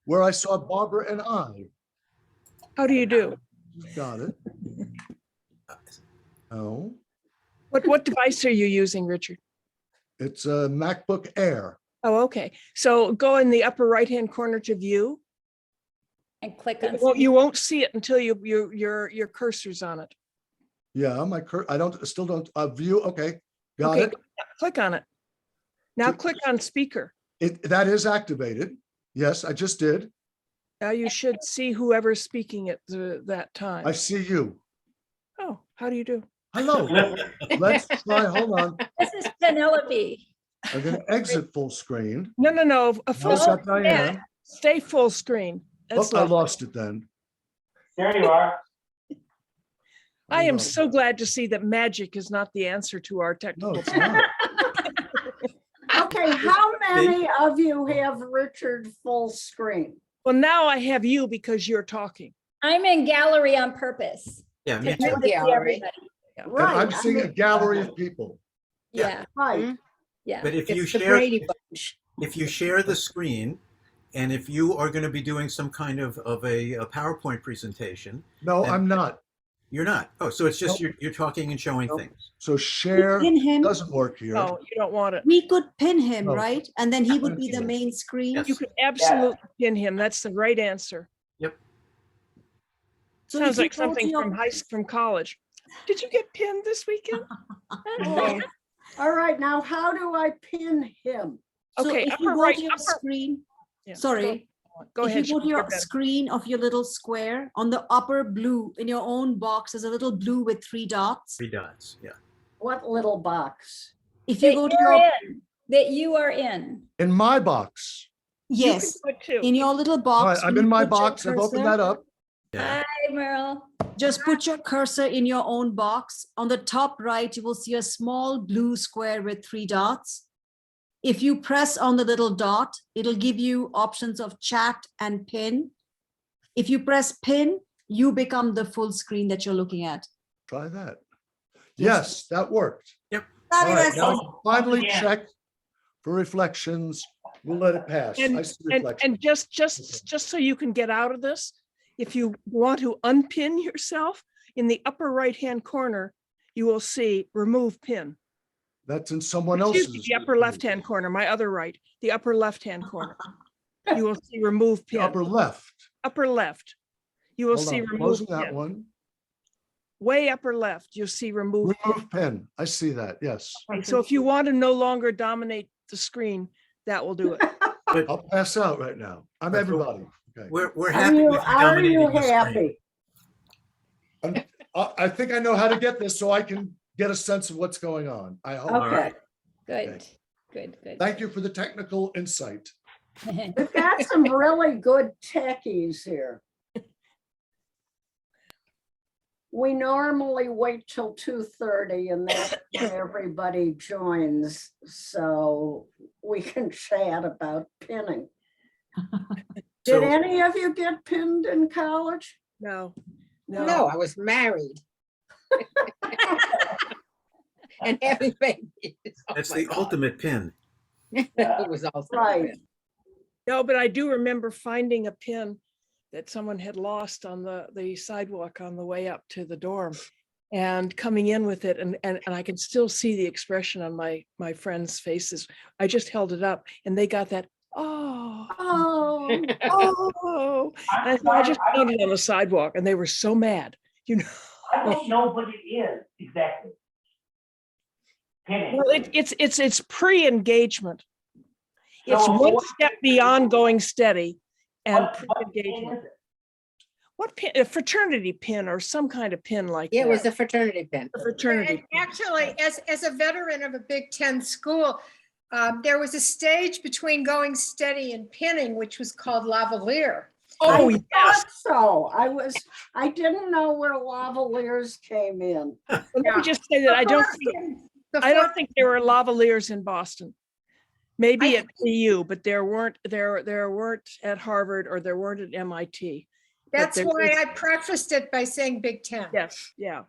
where I saw Barbara and I. How do you do? Got it. Oh, What device are you using, Richard? it's a MacBook Air. Oh, okay. So go in the upper right-hand corner to view. And click on. Well, you won't see it until your cursor's on it. Yeah, I still don't view. Okay, got Okay, it. click on it. Now To- click on speaker. That is activated. Yes, I just did. Now you should see whoever's speaking at that time. I see you. Oh, how do you do? Hello. Let's try. Hold on. This is Penelope. I'm going to exit full screen. No. A Now full I've got screen. Diane. Stay full screen. That's Oh, I lovely. lost it then. There you are. I am lost so it. glad to see that magic is not the answer to our No, technical. it's not. Okay, how many of you have Richard full screen? Well, now I have you because you're talking. I'm in gallery on purpose. Yeah, to me be too. able to see Gallery. everybody. And Right, I'm seeing a gallery of people. Yeah, right. yeah. But if you It's the share, Brady Bunch. if you share the screen, and if you are going to be doing some kind of a PowerPoint presentation, No, And- I'm not. you're not. Oh, so it's just Nope. you're talking and showing Nope. things. So share Pin him. doesn't work here. No, you don't want it. We could pin him, No. right? And then he would be the Yes. main screen. Yes. You could absolutely pin him. That's the right answer. So Sounds if you like go to something your- from college. Did you get pinned this weekend? Oh. All right, now how do I pin him? So Okay, if upper you go right, to your upper- screen, Yeah, sorry, Go if ahead. you go to your Sharon, you're screen of your little square, on the upper blue, in your own box, there's a little blue with 3 dots. 3 dots. Yeah. What little box? If you That go to you're your, in, that you are in. In my box. better. You can yes, do it too. in your little All box. right, I'm when in you my put your box. I've opened cursor- that up. Yeah. Hi, Merle. Just put your cursor in your own box. On the top right, you will see a small blue square with 3 dots. If you press on the little dot, it'll give you options of chat and pin. If you press pin, you become the full screen that you're looking at. Try that. Yes. Yes, that worked. All right, Fabulous. now finally Yeah. check for reflections. We'll let it pass. I see reflections. And just so you can get out of this, if you want to unpin yourself, in the upper right-hand corner, you will see remove pin. That's in someone Excuse me, else's. the upper left-hand corner, my other right, the upper left-hand corner. You will see remove The pin, upper left. upper left. You will Hold see on, remove closing that pin. one. Way upper left, you'll see remove pin. Remove pin. I see that. Yes. Okay, so if you want to no longer dominate the screen, that will do it. But I'll pass out right now. I'm But- everybody. Okay. we're Are happy you, with you are dominating you the screen. happy? I think I know how to get this so I can get a sense of what's going on. I hope. Okay, right. Good. Thank you for the technical insight. we've got some really good techies here. We normally wait till 2:30 and that's when everybody joins, so we can chat about pinning. Did So any of you get pinned in college? No, No, I was married. And having babies. Oh that's my the God. ultimate pin. It was also. Right. no, but I do remember finding a pin that someone had lost on the sidewalk on the way up to the dorm and coming in with it. And I can still see the expression on my friends' faces. I just held it up and they got that, oh, Oh, oh. And I just found it on the sidewalk and they were so mad, you know. I don't know what it is exactly. Pinning. Well, it's pre-engagement. It's So one what- step beyond going steady and What pin pre-engagement. is it? What pin, a fraternity pin or some kind of pin like Yeah, that. it was a fraternity pin. A fraternity. And actually, as a veteran of a Big Ten school, there was a stage between going steady and pinning, which was called lavalier. Oh, I yes. thought so. I didn't know where lavaliers came in. Well, let me just say that I don't think there were lavaliers in Boston. Maybe at CU, but there weren't at Harvard or there weren't at MIT. But That's there why is- I prefaced it by saying Big Ten. Yes, yeah.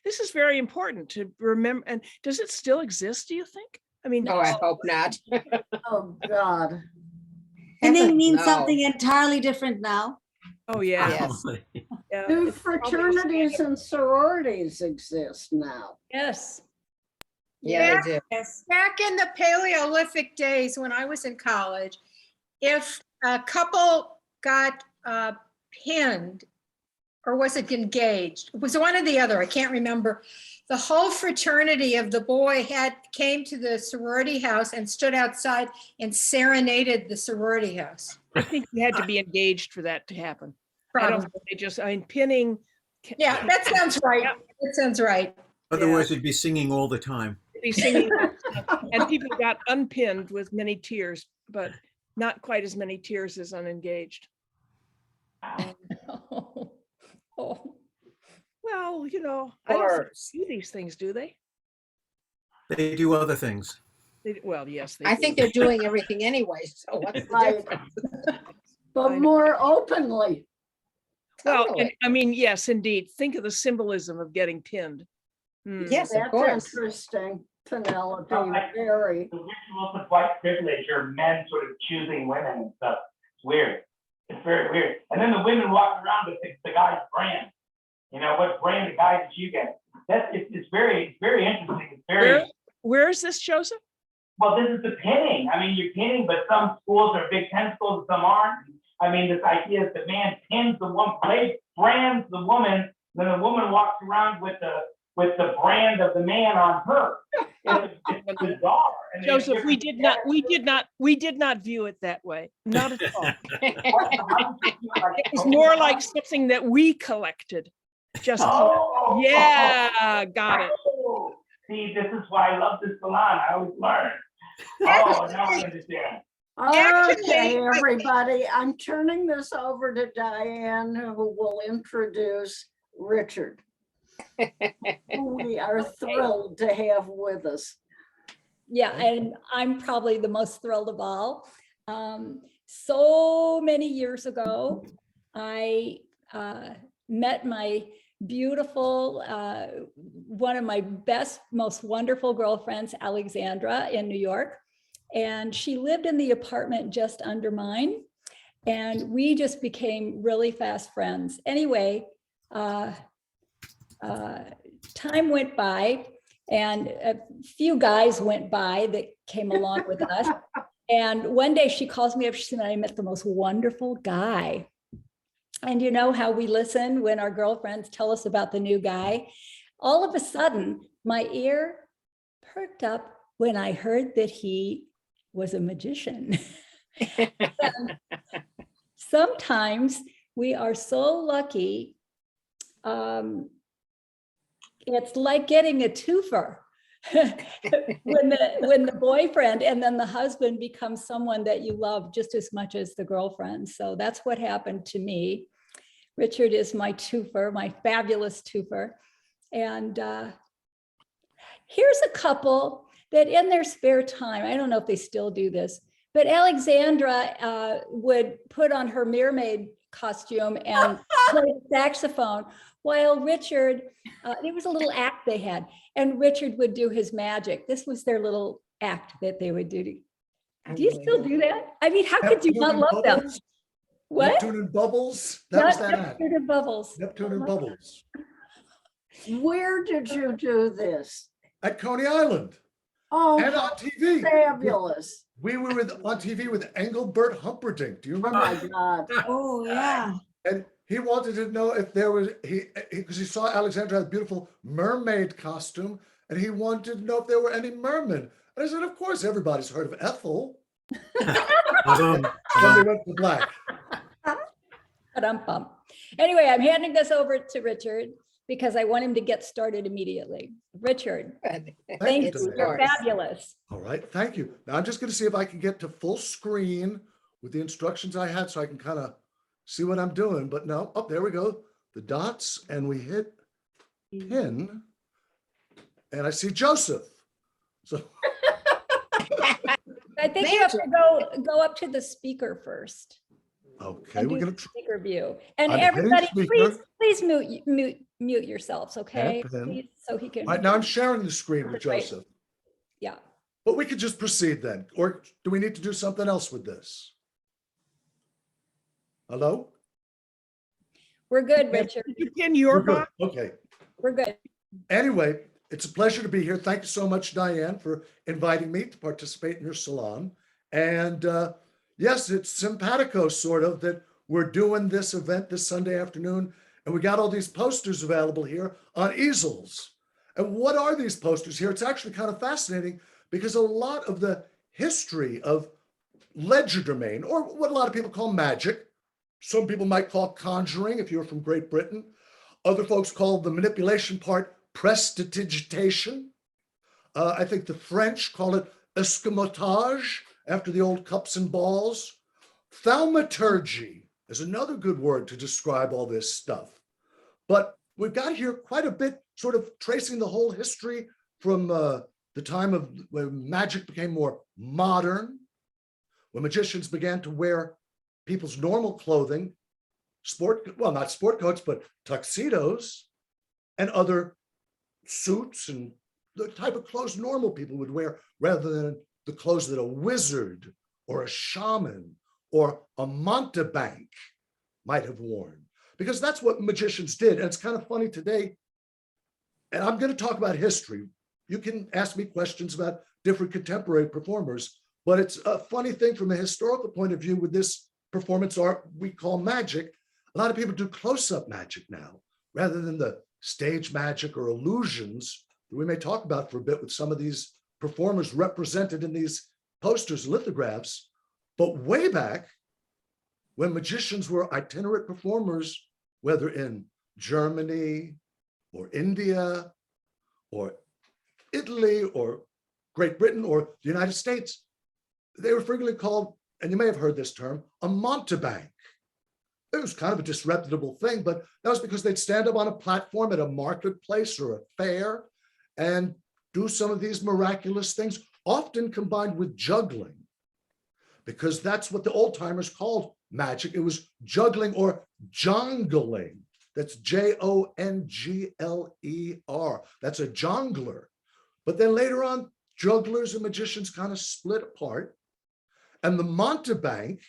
This is very important to remember. And does it still exist, do you think? I mean, Oh, I hope not. Oh, God. Pinning mean No. something entirely different now. Oh, yeah. Yes. Yeah, Do it's probably a fraternities stand-up. and sororities exist now? Yes. Yeah, they do. Yes. Back in the Paleolithic days when I was in college, if a couple got pinned, or was it engaged? It was one or the other, I can't remember. The whole fraternity of the boy came to the sorority house and stood outside and serenaded the sorority house. I think you had to be engaged for that to happen. I don't Probably. think they just, I mean, pinning. Yeah, that sounds right. Yeah. That sounds right. Otherwise, you'd be singing all the time. Be singing, and people got unpinned with many tears, but not quite as many tears as unengaged. Oh, Well, you know, I don't think Course. they do these things, do they? They do other things. Well, yes, they I do. think they're doing everything anyway, so what's the Right. difference? But I know. more openly. Well, and, Totally. I mean, yes, indeed. Think of the symbolism of getting pinned. Yes, of That's course. interesting, Penelope, So I- very. The rituals of white privilege are men sort of choosing women and stuff. It's weird. It's very weird. And then the women walk around with the guy's brand. You know, what brand of guy did you get? It's very interesting. It's very, Where is this, Joseph? well, this is the pinning. I mean, you're pinning, but some schools are Big Ten schools and some aren't. I mean, this idea is the man pins the one, brands the woman, then the woman walks around with the brand of the man on her. It's bizarre. And there's Joseph, we different- did not view it that way. Not at all. How does it feel like- It was more like something that we collected. Just, Oh, yeah, got it. oh. See, this is why I love this salon. I always learn. Oh, now I understand. Okay, Actually- everybody, I'm turning this over to Diane, who will introduce Richard, who we are thrilled to have with us. yeah, and I'm probably the most thrilled of all. So many years ago, I met my beautiful, one of my best, most wonderful girlfriends, Alexandra, in New York. And she lived in the apartment just under mine. And we just became really fast friends. Anyway, time went by and a few guys went by that came along with us. And one day she calls me up, she said, I met the most wonderful guy. And you know how we listen when our girlfriends tell us about the new guy? All of a sudden, my ear perked up when I heard that he was a magician. And sometimes we are so lucky. It's like getting a twofer. when the boyfriend and then the husband becomes someone that you love just as much as the girlfriend. So that's what happened to me. Richard is my twofer, my fabulous twofer. And here's a couple that in their spare time, I don't know if they still do this, but Alexandra would put on her mermaid costume and play the saxophone, while Richard, it was a little act they had, and Richard would do his magic. This was their little act that they would do. Do you still do that? I mean, how could you not love them? Bubbles? What? Neptune and Bubbles? That was Not that act. Neptune and Bubbles. Neptune and Bubbles Where did you do this? at Coney Island Oh, and on TV. fabulous. We were on TV with Engelbert Humperdinck. Do you Oh remember? my God. Oh, yeah. And he wanted to know if there was, because he saw Alexandra had a beautiful mermaid costume, and he wanted to know if there were any mermen. And I said, of course, everybody's heard of Ethel. Then they went to black. Ba-dum-bum. Anyway, I'm handing this over to Richard because I want him to get started immediately. Richard, Thank thank you, you. Diane. You're fabulous. All right, thank you. Now I'm just going to see if I can get to full screen with the instructions I had so I can kind of see what I'm doing. But no, oh, there we go. The dots, and we hit pin, and I see Joseph. So I think you have to go up to the speaker first. okay, And we're do going the to. speaker view. And I'm hitting everybody, speaker. please mute yourselves, okay? Tap in. Please, so he can. All right, now I'm sharing the screen with Right. Joseph. Yeah. But we could just proceed then, or do we need to do something else with this? Hello? We're good, Richard. Did you pin your We're good. box? Okay. We're good. Anyway, it's a pleasure to be here. Thank you so much, Diane, for inviting me to participate in your salon. And yes, it's simpatico, sort of, that we're doing this event this Sunday afternoon. And we got all these posters available here on easels. And what are these posters here? It's actually kind of fascinating because a lot of the history of legerdemain, or what a lot of people call magic, some people might call conjuring if you're from Great Britain. Other folks call the manipulation part prestidigitation. I think the French call it escamotage after the old cups and balls. Thaumaturgy is another good word to describe all this stuff. But we've got here quite a bit, sort of tracing the whole history from the time of when magic became more modern, when magicians began to wear people's normal clothing, not sport coats, but tuxedos and other suits and the type of clothes normal people would wear rather than the clothes that a wizard or a shaman or a mountebank might have worn. Because that's what magicians did. And it's kind of funny today. And I'm going to talk about history. You can ask me questions about different contemporary performers, but it's a funny thing from a historical point of view with this performance art we call magic. A lot of people do close-up magic now, rather than the stage magic or illusions that we may talk about for a bit with some of these performers represented in these posters, lithographs. But way back, when magicians were itinerant performers, whether in Germany or India or Italy or Great Britain or the United States, they were frequently called, and you may have heard this term, a mountebank. It was kind of a disreputable thing, but that was because they'd stand up on a platform at a marketplace or a fair and do some of these miraculous things, often combined with juggling, because that's what the old timers called magic. It was juggling or jongling. That's Jongler. That's a jongler. But then later on, jugglers and magicians kind of split apart. And the mountebank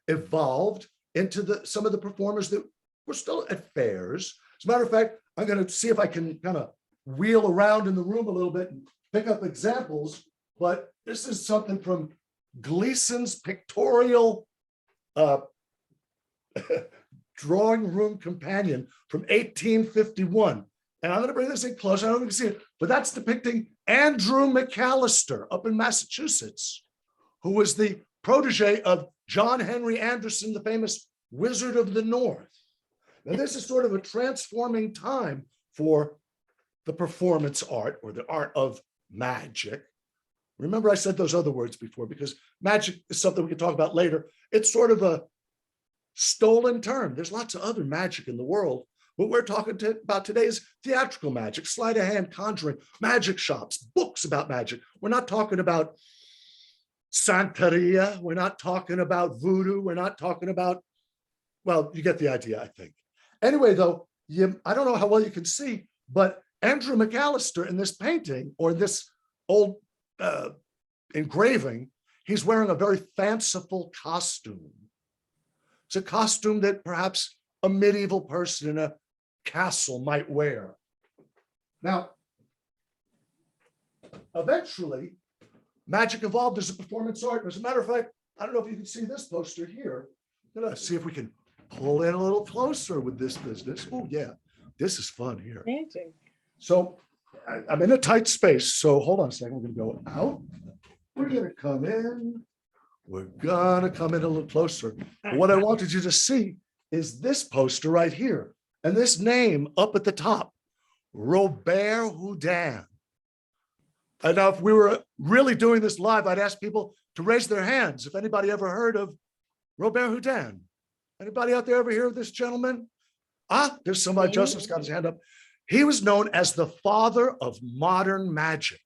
evolved into some of the performers that were still at fairs. As a matter of fact, I'm going to see if I can kind of wheel around in the room a little bit and pick up examples. But this is something from Gleason's pictorial drawing room companion from 1851. And I'm going to bring this in close. I don't know if you can see it, but that's depicting Andrew McAllister up in Massachusetts, who was the protege of John Henry Anderson, the famous Wizard of the North. Now, this is sort of a transforming time for the performance art or the art of magic. Remember, I said those other words before because magic is something we can talk about later. It's sort of a stolen term. There's lots of other magic in the world. What we're talking about today is theatrical magic, sleight of hand conjuring, magic shops, books about magic. We're not talking about Santeria. We're not talking about voodoo. We're not talking about, well, you get the idea, I think. Anyway, though, I don't know how well you can see, but Andrew McAllister in this painting or this old engraving, he's wearing a very fanciful costume. It's a costume that perhaps a medieval person in a castle might wear. Now, eventually, magic evolved as a performance art. As a matter of fact, I don't know if you can see this poster here. Let's see if we can pull in a little closer with this business. Oh, yeah, this is fun here. Amazing. So I'm in a tight space. So hold on a second. We're going to go out. We're going to come in. We're going to come in a little closer. But what I wanted you to see is this poster right here. And this name up at the top, Robert Houdin. And now, if we were really doing this live, I'd ask people to raise their hands if anybody ever heard of Robert Houdin. Anybody out there ever hear of this gentleman? Ah, there's somebody. Joseph's got his hand up. He was known as the father of modern magic.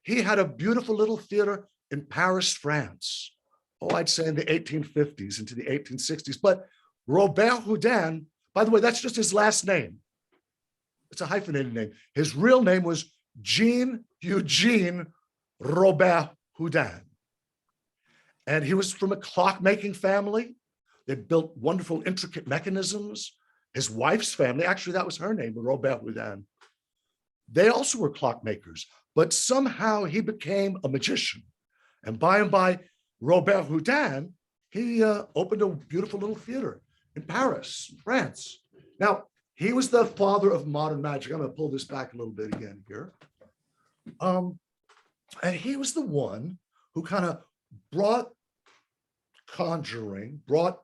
He had a beautiful little theater in Paris, France. Oh, I'd say in the 1850s into the 1860s. But Robert Houdin, by the way, that's just his last name. It's a hyphenated name. His real name was Jean Eugene Robert Houdin. And he was from a clockmaking family. They built wonderful, intricate mechanisms. His wife's family, actually, that was her name, Robert Houdin. They also were clockmakers, but somehow he became a magician. And by, Robert Houdin, he opened a beautiful little theater in Paris, France. Now, he was the father of modern magic. I'm going to pull this back a little bit again here. And he was the one who kind of brought conjuring, brought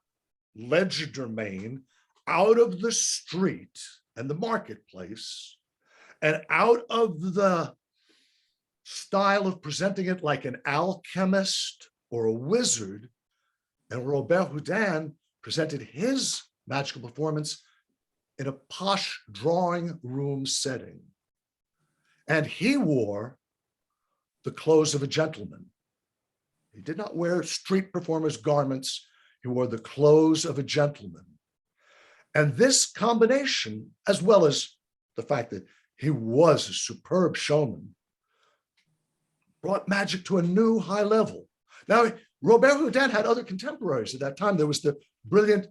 legerdemain out of the street and the marketplace and out of the style of presenting it like an alchemist or a wizard. And Robert Houdin presented his magical performance in a posh drawing room setting. And he wore the clothes of a gentleman. He did not wear street performers' garments. He wore the clothes of a gentleman. And this combination, as well as the fact that he was a superb showman, brought magic to a new high level. Now, Robert Houdin had other contemporaries at that time. There was the brilliant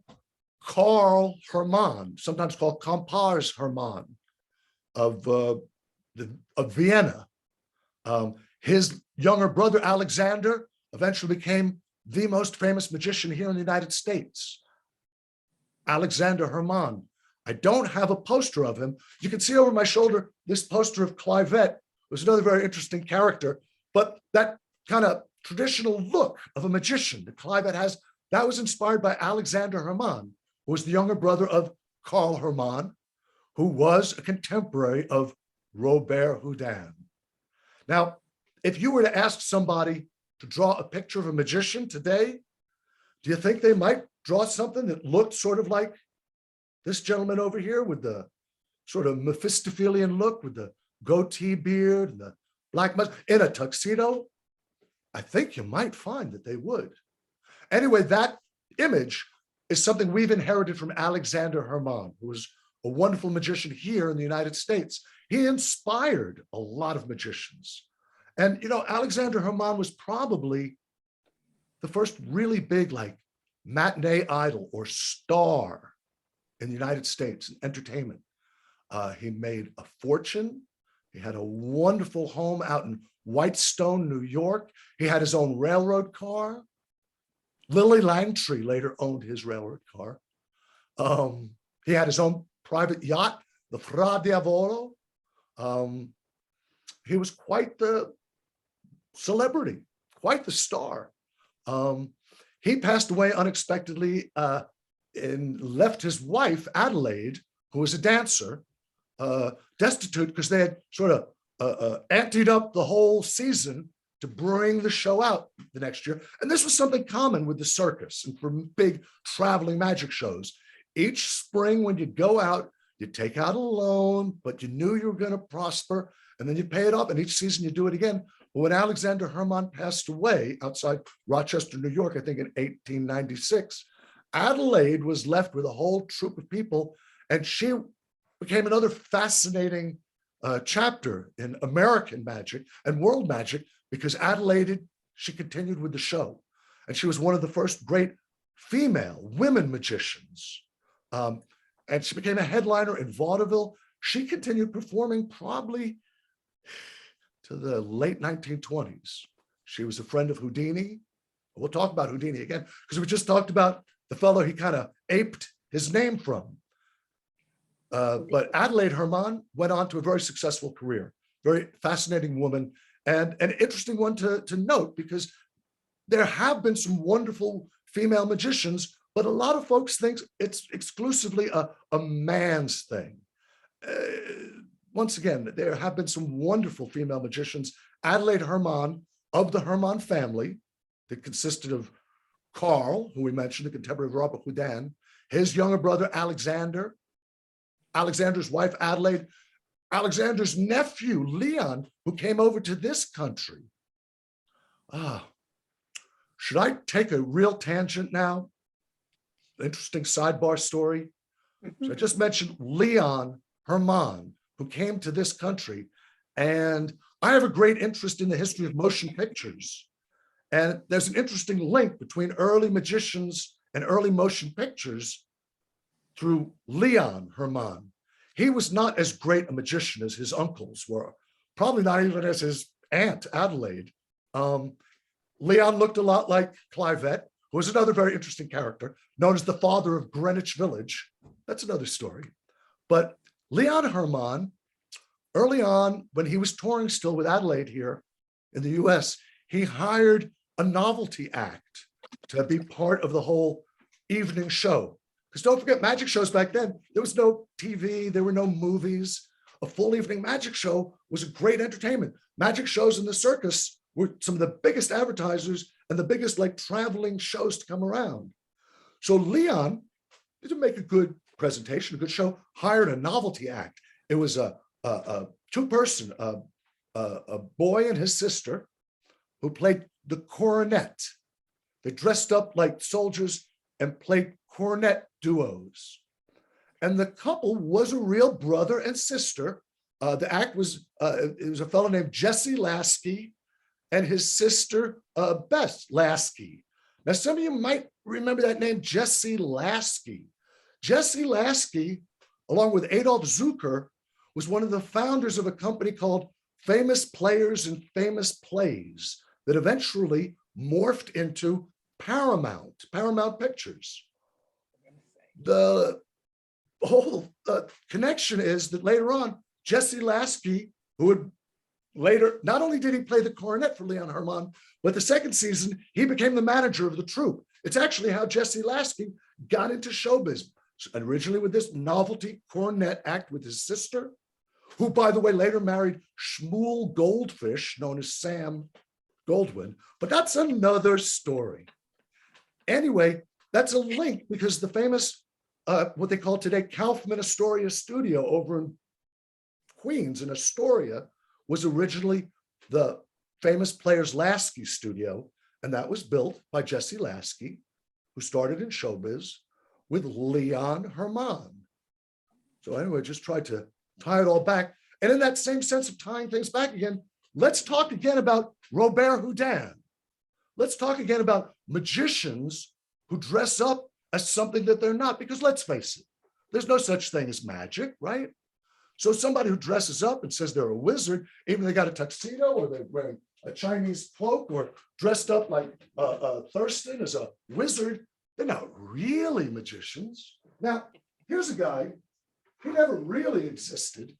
Karl Hermann, sometimes called Compars Hermann of Vienna. His younger brother, Alexander, eventually became the most famous magician here in the United States. Alexander Hermann. I don't have a poster of him. You can see over my shoulder, this poster of Clivet was another very interesting character, but that kind of traditional look of a magician that Clivet has, that was inspired by Alexander Hermann, who was the younger brother of Karl Hermann, who was a contemporary of Robert Houdin. Now, if you were to ask somebody to draw a picture of a magician today, do you think they might draw something that looked sort of like this gentleman over here with the sort of Mephistophelian look with the goatee beard and the black mustache in a tuxedo? I think you might find that they would. Anyway, that image is something we've inherited from Alexander Hermann, who was a wonderful magician here in the United States. He inspired a lot of magicians. And, you know, Alexander Hermann was probably the first really big, like, matinee idol or star in the United States in entertainment. He made a fortune. He had a wonderful home out in Whitestone, New York. He had his own railroad car. Lily Langtry later owned his railroad car. He had his own private yacht, the Fra Diavolo. He was quite the celebrity, quite the star. He passed away unexpectedly and left his wife, Adelaide, who was a dancer, destitute because they had sort of anteed up the whole season to bring the show out the next year. And this was something common with the circus and for big traveling magic shows. Each spring when you go out, you take out a loan, but you knew you were going to prosper, and then you pay it off, and each season you do it again. But when Alexander Hermann passed away outside Rochester, New York, I think in 1896, Adelaide was left with a whole troop of people, and she became another fascinating chapter in American magic and world magic, because Adelaide, she continued with the show. And she was one of the first great female women magicians. And she became a headliner in vaudeville. She continued performing probably to the late 1920s. She was a friend of Houdini. We'll talk about Houdini again, because we just talked about the fellow he kind of aped his name from. But Adelaide Hermann went on to a very successful career, very fascinating woman, and an interesting one to note, because there have been some wonderful female magicians, but a lot of folks think it's exclusively a man's thing. Once again, there have been some wonderful female magicians. Adelaide Hermann of the Hermann family that consisted of Karl, who we mentioned, the contemporary of Robert Houdin, his younger brother, Alexander, Alexander's wife, Adelaide, Alexander's nephew, Leon, who came over to this country. Should I take a real tangent now? Interesting sidebar story. So I just mentioned Leon Hermann, who came to this country, and I have a great interest in the history of motion pictures. And there's an interesting link between early magicians and early motion pictures through Leon Herman. He was not as great a magician as his uncles were, probably not even as his aunt, Adelaide. Leon looked a lot like Clivet, who was another very interesting character, known as the father of Greenwich Village. That's another story. But Leon Herman, early on, when he was touring still with Adelaide here in the US, he hired a novelty act to be part of the whole evening show. Because don't forget, magic shows back then, there was no TV, there were no movies. A full evening magic show was a great entertainment. Magic shows in the circus were some of the biggest advertisers and the biggest like traveling shows to come around. So Leon, to make a good presentation, a good show, hired a novelty act. It was a two-person, a boy and his sister who played the cornet. They dressed up like soldiers and played cornet duos. And the couple was a real brother and sister. The act was, it was a fellow named Jesse Lasky and his sister, Bess Lasky. Now, some of you might remember that name, Jesse Lasky. Jesse Lasky, along with Adolf Zucker, was one of the founders of a company called Famous Players and Famous Plays that eventually morphed into Paramount Pictures. The whole connection is that later on, Jesse Lasky, who would later, not only did he play the cornet for Leon Herman, but the second season, he became the manager of the troupe. It's actually how Jesse Lasky got into showbiz. Originally with this novelty cornet act with his sister, who, by the way, later married Shmuel Goldfish, known as Sam Goldwyn, but that's another story. Anyway, that's a link because the famous, what they call today, Kaufman Astoria studio over in Queens in Astoria was originally the famous Players Lasky studio, and that was built by Jesse Lasky, who started in showbiz with Leon Herman. So anyway, just tried to tie it all back. And in that same sense of tying things back again, let's talk again about Robert Houdin. Let's talk again about magicians who dress up as something that they're not, because let's face it, there's no such thing as magic, right? So somebody who dresses up and says they're a wizard, even they got a tuxedo or they're wearing a Chinese cloak or dressed up like Thurston as a wizard, they're not really magicians. Now, here's a guy who never really existed.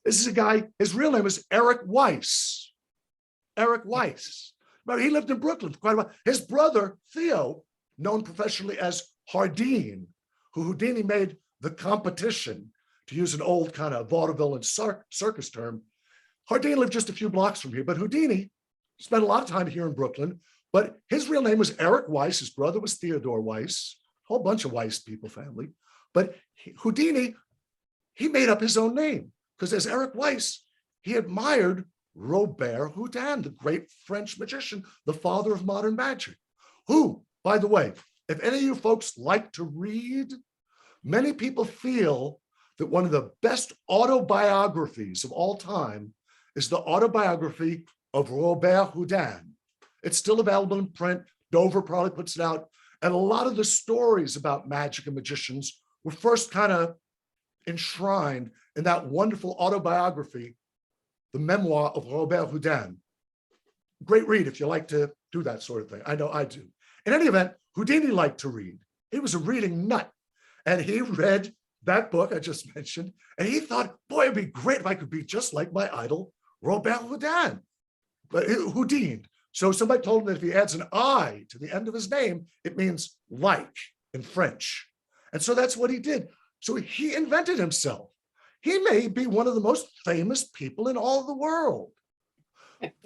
This is a guy, his real name is Eric Weiss. Eric Weiss. But he lived in Brooklyn for quite a while. His brother, Theo, known professionally as Hardin, who Houdini made the competition, to use an old kind of vaudeville and circus term. Hardin lived just a few blocks from here, but Houdini spent a lot of time here in Brooklyn. But his real name was Eric Weiss. His brother was Theodore Weiss, a whole bunch of Weiss people family. But Houdini, he made up his own name because as Eric Weiss, he admired Robert Houdin, the great French magician, the father of modern magic, who, by the way, if any of you folks like to read, many people feel that one of the best autobiographies of all time is the autobiography of Robert Houdin. It's still available in print. Dover probably puts it out. And a lot of the stories about magic and magicians were first kind of enshrined in that wonderful autobiography, the memoir of Robert Houdin. Great read if you like to do that sort of thing. I know I do. In any event, Houdini liked to read. He was a reading nut. And he read that book I just mentioned, and he thought, boy, it'd be great if I could be just like my idol, Robert Houdin, but Houdin. So somebody told him that if he adds an I to the end of his name, it means like in French. And so that's what he did. So he invented himself. He may be one of the most famous people in all the world.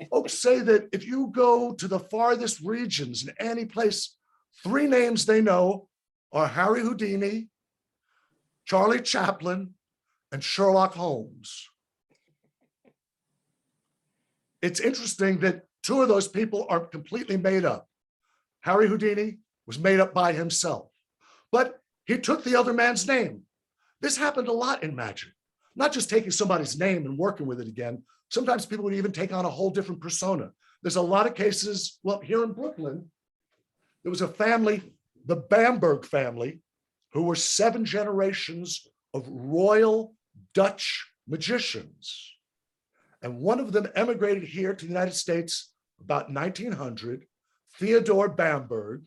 Folks say that if you go to the farthest regions in any place, 3 names they know are Harry Houdini, Charlie Chaplin, and Sherlock Holmes. It's interesting that 2 of those people are completely made up. Harry Houdini was made up by himself, but he took the other man's name. This happened a lot in magic, not just taking somebody's name and working with it again. Sometimes people would even take on a whole different persona. There's a lot of cases, well, here in Brooklyn, There was a family, the Bamberg family, who were 7 generations of royal Dutch magicians. And one of them emigrated here to the United States about 1900, Theodore Bamberg,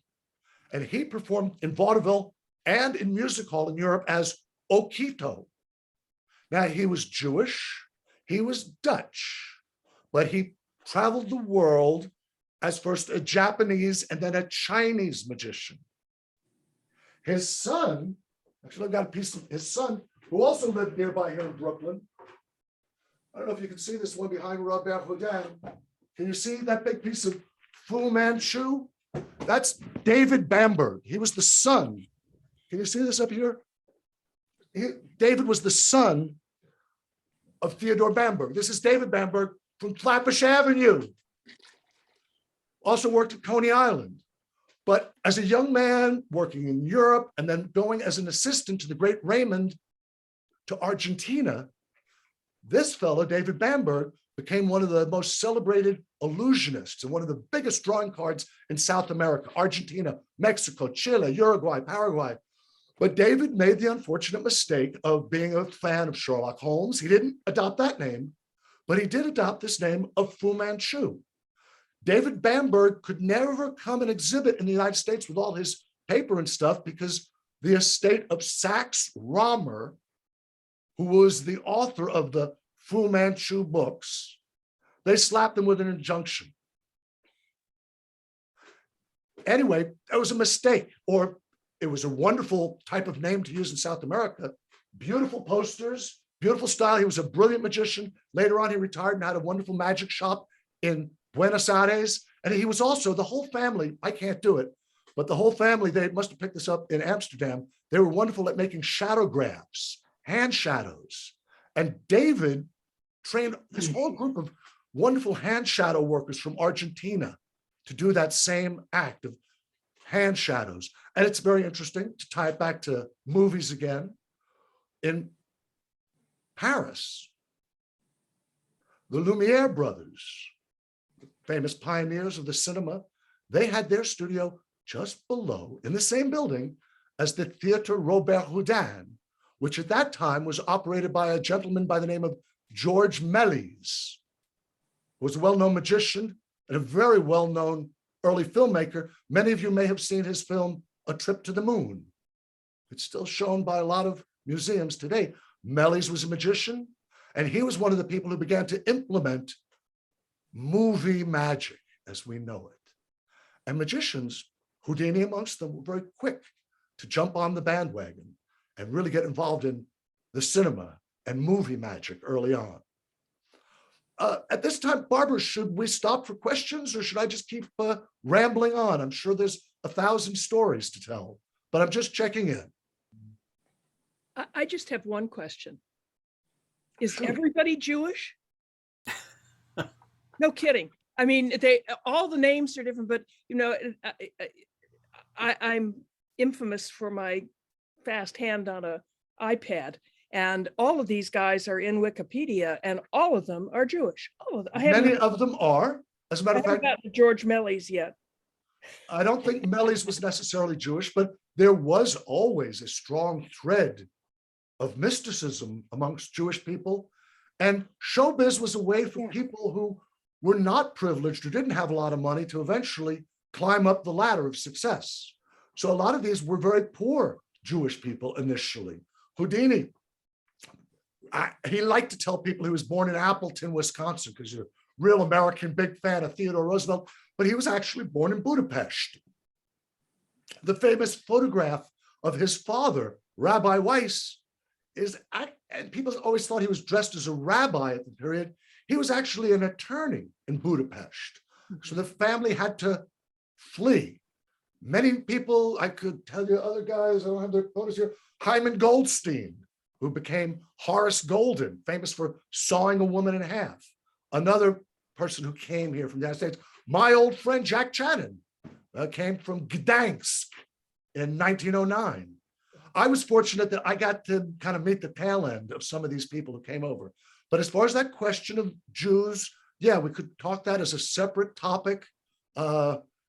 and he performed in vaudeville and in music hall in Europe as Okito. Now, he was Jewish, he was Dutch, but he traveled the world as first a Japanese and then a Chinese magician. His son, actually, I've got a piece of his son, who also lived nearby here in Brooklyn. I don't know if you can see this one behind Robert Houdin. Can you see that big piece of Fu Manchu? That's David Bamberg. He was the son. Can you see this up here? David was the son of Theodore Bamberg. This is David Bamberg from Flatbush Avenue. Also worked at Coney Island. But as a young man working in Europe and then going as an assistant to the great Raymond to Argentina, this fellow, David Bamberg, became one of the most celebrated illusionists and one of the biggest drawing cards in South America, Argentina, Mexico, Chile, Uruguay, Paraguay. But David made the unfortunate mistake of being a fan of Sherlock Holmes. He didn't adopt that name, but he did adopt this name of Fu Manchu. David Bamberg could never come and exhibit in the United States with all his paper and stuff because the estate of Saxe-Rohmer, who was the author of the Fu Manchu books, they slapped him with an injunction. Anyway, that was a mistake, or it was a wonderful type of name to use in South America. Beautiful posters, beautiful style. He was a brilliant magician. Later on, he retired and had a wonderful magic shop in Buenos Aires. And he was also, the whole family, I can't do it, but the whole family, they must have picked this up in Amsterdam. They were wonderful at making shadow-grabs, hand shadows. And David trained this whole group of wonderful hand shadow workers from Argentina to do that same act of hand shadows. And it's very interesting to tie it back to movies again. In Paris, the Lumiere brothers, famous pioneers of the cinema, they had their studio just below, in the same building as the Theatre Robert Houdin, which at that time was operated by a gentleman by the name of George Méliès, who was a well-known magician and a very well-known early filmmaker. Many of you may have seen his film, A Trip to the Moon. It's still shown by a lot of museums today. Méliès was a magician, and he was one of the people who began to implement movie magic as we know it. And magicians, Houdini amongst them, were very quick to jump on the bandwagon and really get involved in the cinema and movie magic early on. At this time, Barbara, should we stop for questions or should I just keep rambling on? I'm sure there's 1,000 stories to tell, but I'm just checking in. I just have one question. Is Sure. everybody Jewish? No kidding. I mean, all the names are different, but you know, I'm infamous for my fast hand on an iPad, and all of these guys are in Wikipedia, and all of them are Jewish. All of them. Many of them are. As a matter of fact, gotten to George Méliès yet. I don't think Méliès was necessarily Jewish, but there was always a strong thread of mysticism amongst Jewish people. And showbiz was a way for people who were not privileged or didn't have a lot of money to eventually climb up the ladder of success. So a lot of these were very poor Jewish people initially. Houdini, he liked to tell people he was born in Appleton, Wisconsin, because you're a real American big fan of Theodore Roosevelt, but he was actually born in Budapest. The famous photograph of his father, Rabbi Weiss, and people always thought he was dressed as a rabbi at the period. He was actually an attorney in Budapest. So the family had to flee. Many people, I could tell you other guys, I don't have their photos here, Hyman Goldstein, who became Horace Golden, famous for sawing a woman in half. Another person who came here from the United States, my old friend Jack Channon, came from Gdansk in 1909. I was fortunate that I got to kind of meet the tail end of some of these people who came over. But as far as that question of Jews, yeah, we could talk that as a separate topic.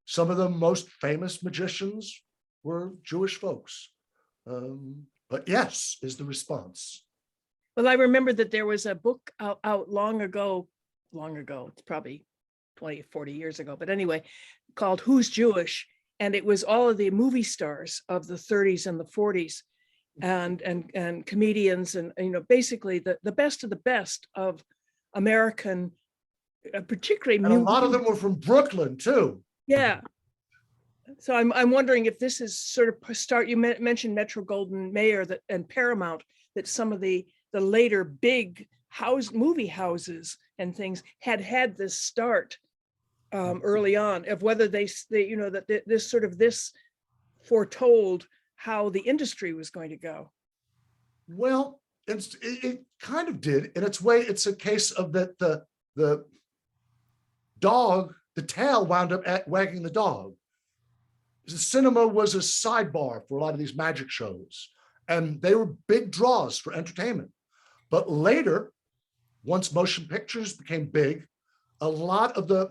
some of the most famous magicians were Jewish folks. But yes, is the response. Well, I remember that there was a book out long ago, it's probably 20, 40 years ago, but anyway, called Who's Jewish? And it was all of the movie stars of the 30s and the 40s and comedians and, basically the best of the best of American, particularly. And a lot of them were from Brooklyn too. Yeah. So I'm wondering if this is sort of you mentioned Metro-Goldwyn-Mayer and Paramount, that some of the later big movie houses and things had this start early on, of whether they that this foretold how the industry was going to go. Well, it kind of did. In its way, it's a case of that the tail wound up wagging the dog. The cinema was a sidebar for a lot of these magic shows, and they were big draws for entertainment. But later, once motion pictures became big, a lot of the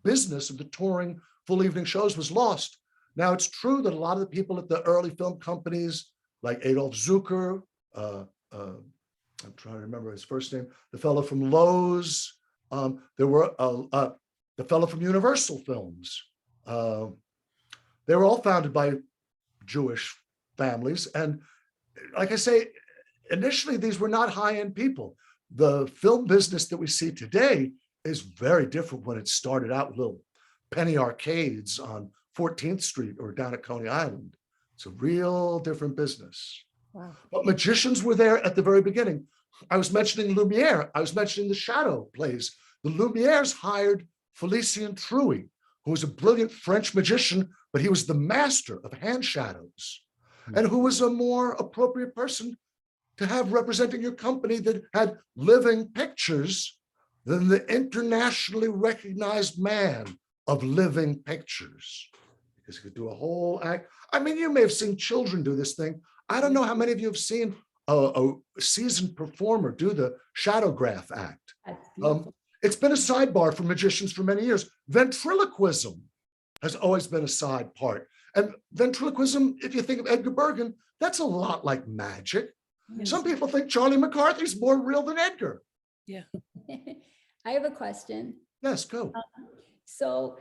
business of the touring full evening shows was lost. Now, it's true that a lot of the people at the early film companies, like Adolf Zucker, I'm trying to remember his first name, the fellow from Lowe's, there were the fellow from Universal Films. They were all founded by Jewish families. And like I say, initially, these were not high-end people. The film business that we see today is very different when it started out with little penny arcades on 14th Street or down at Coney Island. It's a real different business. Wow. But magicians were there at the very beginning. I was mentioning Lumiere. I was mentioning the shadow plays. The Lumieres hired Félicien Trouy, who was a brilliant French magician, but he was the master of hand shadows, and who was a more appropriate person to have representing your company that had living pictures than the internationally recognized man of living pictures. Because he could do a whole act. I mean, you may have seen children do this thing. I don't know how many of you have seen a seasoned performer do the shadowgraph act. It's been a sidebar for magicians for many years. Ventriloquism has always been a side part. And ventriloquism, if you think of Edgar Bergen, that's a lot like magic. Yes. Some people think Charlie McCarthy's more real than Edgar. Yeah. I have a question. Yes, go. So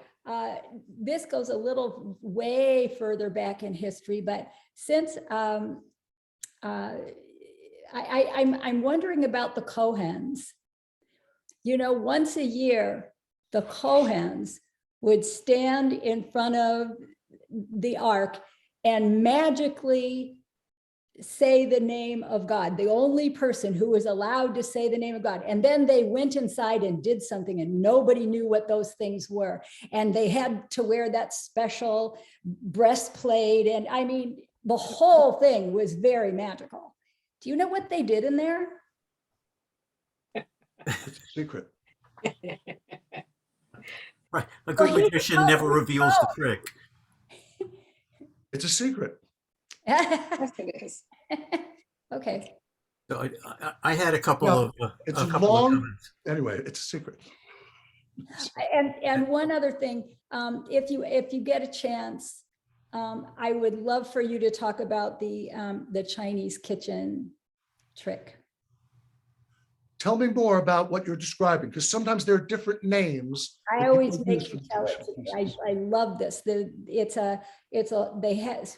this goes a little way further back in history, but since I'm wondering about the Cohens. Once a year, the Cohens would stand in front of the ark and magically say the name of God, the only person who was allowed to say the name of God. And then they went inside and did something and nobody knew what those things were. And they had to wear that special breastplate. And I mean, the whole thing was very magical. Do you know what they did in there? It's a secret. Right. A good magician never reveals the trick. It's a secret. Yes, it is. Okay. So I had a couple No, of it's a couple long. of comments. Anyway, it's a secret. And one other thing, if you get a chance, I would love for you to talk about the Chinese kitchen trick. Tell me more about what you're describing, because sometimes there are different names. I that always people make use you for tell it different to me. pieces. I love this. They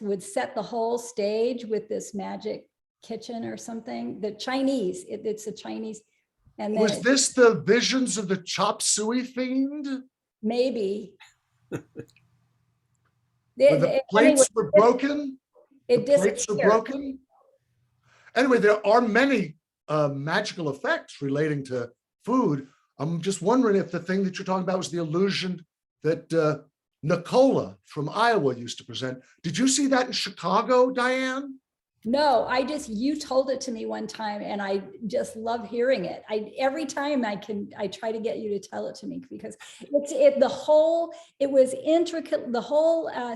would set the whole stage with this magic kitchen or something. The Chinese, it's a Chinese. And then Was this the visions of the chop suey fiend? maybe. Where the plates were broken? The It plates were disappeared. broken? Anyway, there are many magical effects relating to food. I'm just wondering if the thing that you're talking about was the illusion that Nicola from Iowa used to present. Did you see that in Chicago, Diane? No, you told it to me one time and I just love hearing it. Every time I try to get you to tell it to me because the whole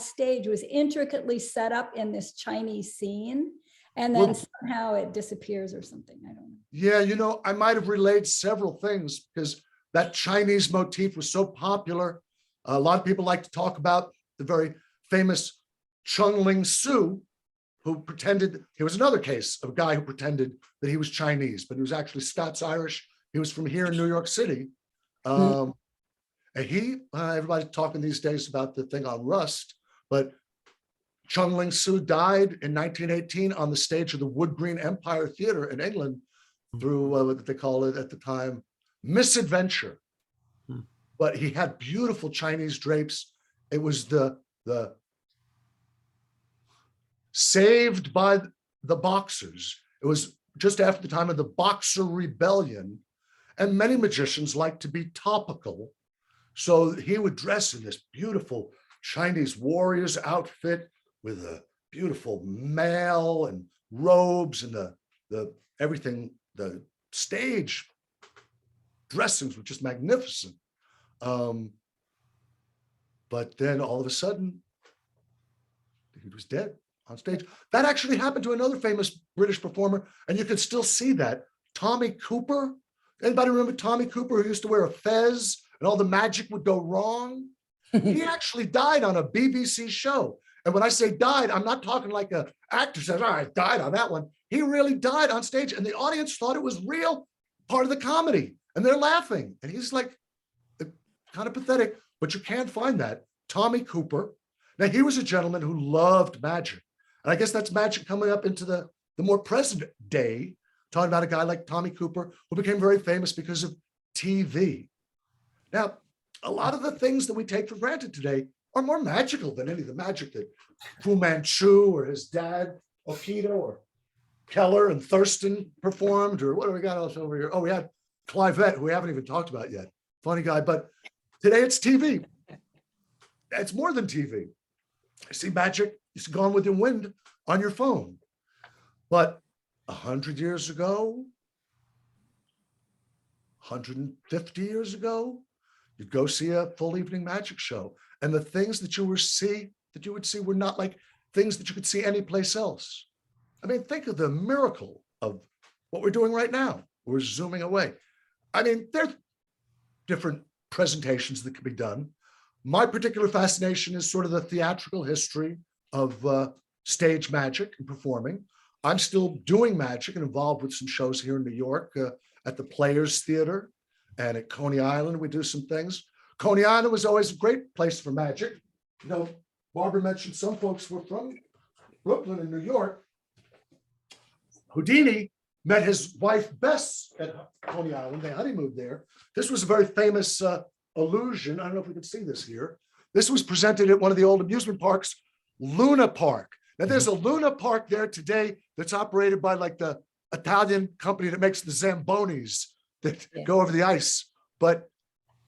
stage was intricately set up in this Chinese scene. And then somehow it disappears or something. I don't know. Yeah, I might have relayed several things because that Chinese motif was so popular A lot of people like to talk about the very famous Chung Su, who pretended, he was another case of a guy who pretended that he was Chinese, but he was actually Scots-Irish. He was from here in New York City. And everybody's talking these days about the thing on Rust, but Chung Su died in 1918 on the stage of the Wood Green Empire Theatre in England through what they call it at the time, misadventure. But he had beautiful Chinese drapes. It was the Saved by the Boxers. It was just after the time of the Boxer Rebellion. And many magicians like to be topical. So he would dress in this beautiful Chinese warrior's outfit with a beautiful mail and robes and the everything, the stage dressings were just magnificent. But then all of a sudden, he was dead on stage. That actually happened to another famous British performer, and you can still see that. Tommy Cooper. Anybody remember Tommy Cooper, who used to wear a fez and all the magic would go wrong? He actually died on a BBC show. And when I say died, I'm not talking like an actor says, "Oh, I died on that one." He really died on stage, and the audience thought it was real, part of the comedy, and they're laughing. And he's like, kind of pathetic, but you can't find that. Tommy Cooper. Now, he was a gentleman who loved magic. And I guess that's magic coming up into the more present day, talking about a guy like Tommy Cooper, who became very famous because of TV. Now, a lot of the things that we take for granted today are more magical than any of the magic that Fu Manchu or his dad, Okita, or Keller and Thurston performed, or what do we got else over here? Oh, we had Clivette, who we haven't even talked about yet. Funny guy, but today it's TV. It's more than TV. I see magic, it's Gone with the Wind on your phone. But 100 years ago, 150 years ago, you'd go see a full evening magic show. And the things that you would see were not like things that you could see anyplace else. I mean, think of the miracle of what we're doing right now. We're zooming away. I mean, there's different presentations that can be done. My particular fascination is sort of the theatrical history of stage magic and performing. I'm still doing magic and involved with some shows here in New York at the Players Theater and at Coney Island. We do some things. Coney Island was always a great place for magic. You know, Barbara mentioned some folks were from Brooklyn and New York. Houdini met his wife Bess at Coney Island. They honeymooned there. This was a very famous illusion. I don't know if we can see this here. This was presented at one of the old amusement parks, Luna Park. Now there's a Luna Park there today that's operated by like the Italian company that makes the Zambonis that go over the ice. But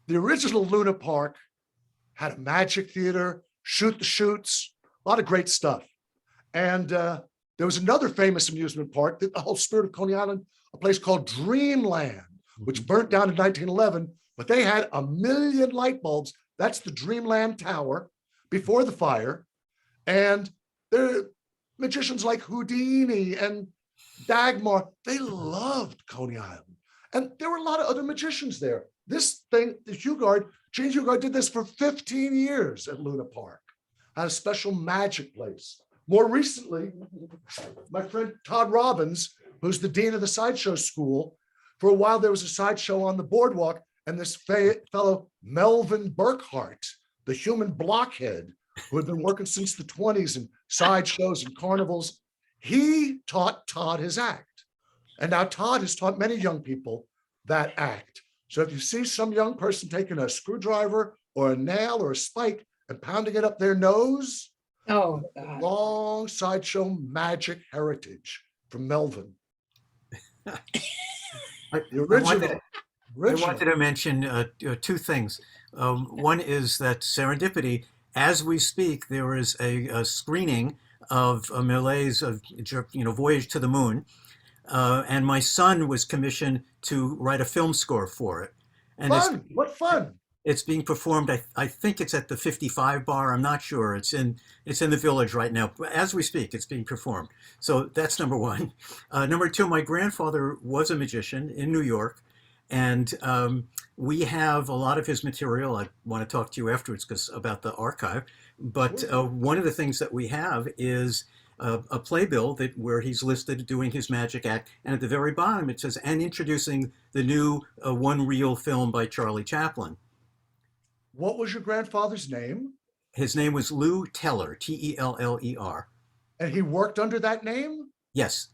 the original Luna Park had a magic theater, shoot the chutes, a lot of great stuff. And there was another famous amusement park, the whole spirit of Coney Island, a place called Dreamland, which burnt down in 1911, but they had 1 million light bulbs. That's the Dreamland Tower before the fire. And there are magicians like Houdini and Dagmar. They loved Coney Island. And there were a lot of other magicians there. This thing, the Gene Hugard did this for 15 years at Luna Park, had a special magic place. More recently, my friend Todd Robbins, who's the dean of the sideshow school, for a while there was a sideshow on the boardwalk, and this fellow, Melvin Burkhart, the human blockhead, who had been working since the 20s in sideshows and carnivals, he taught Todd his act. And now Todd has taught many young people that act. So if you see some young person taking a screwdriver or a nail or a spike and pounding it up their nose, Oh, God. long sideshow magic heritage from Melvin. I The original. wanted to mention two things. One is that serendipity, as we speak, there is a screening of Millet's Voyage to the Moon. And my son was commissioned to write a film score for it. And Fun! What fun! it's being performed. I think it's at the 55 bar. I'm not sure. It's in the Village right now. As we speak, it's being performed. So that's number one. Number two, my grandfather was a magician in New York, And we have a lot of his material. I want to talk to you afterwards about the archive. But one of the things that we have is a playbill where he's listed doing his magic act. And at the very bottom, it says, and introducing the new one reel film by Charlie Chaplin. What was your grandfather's name? His name was Lou Teller, Teller. And he worked under that name? Yes.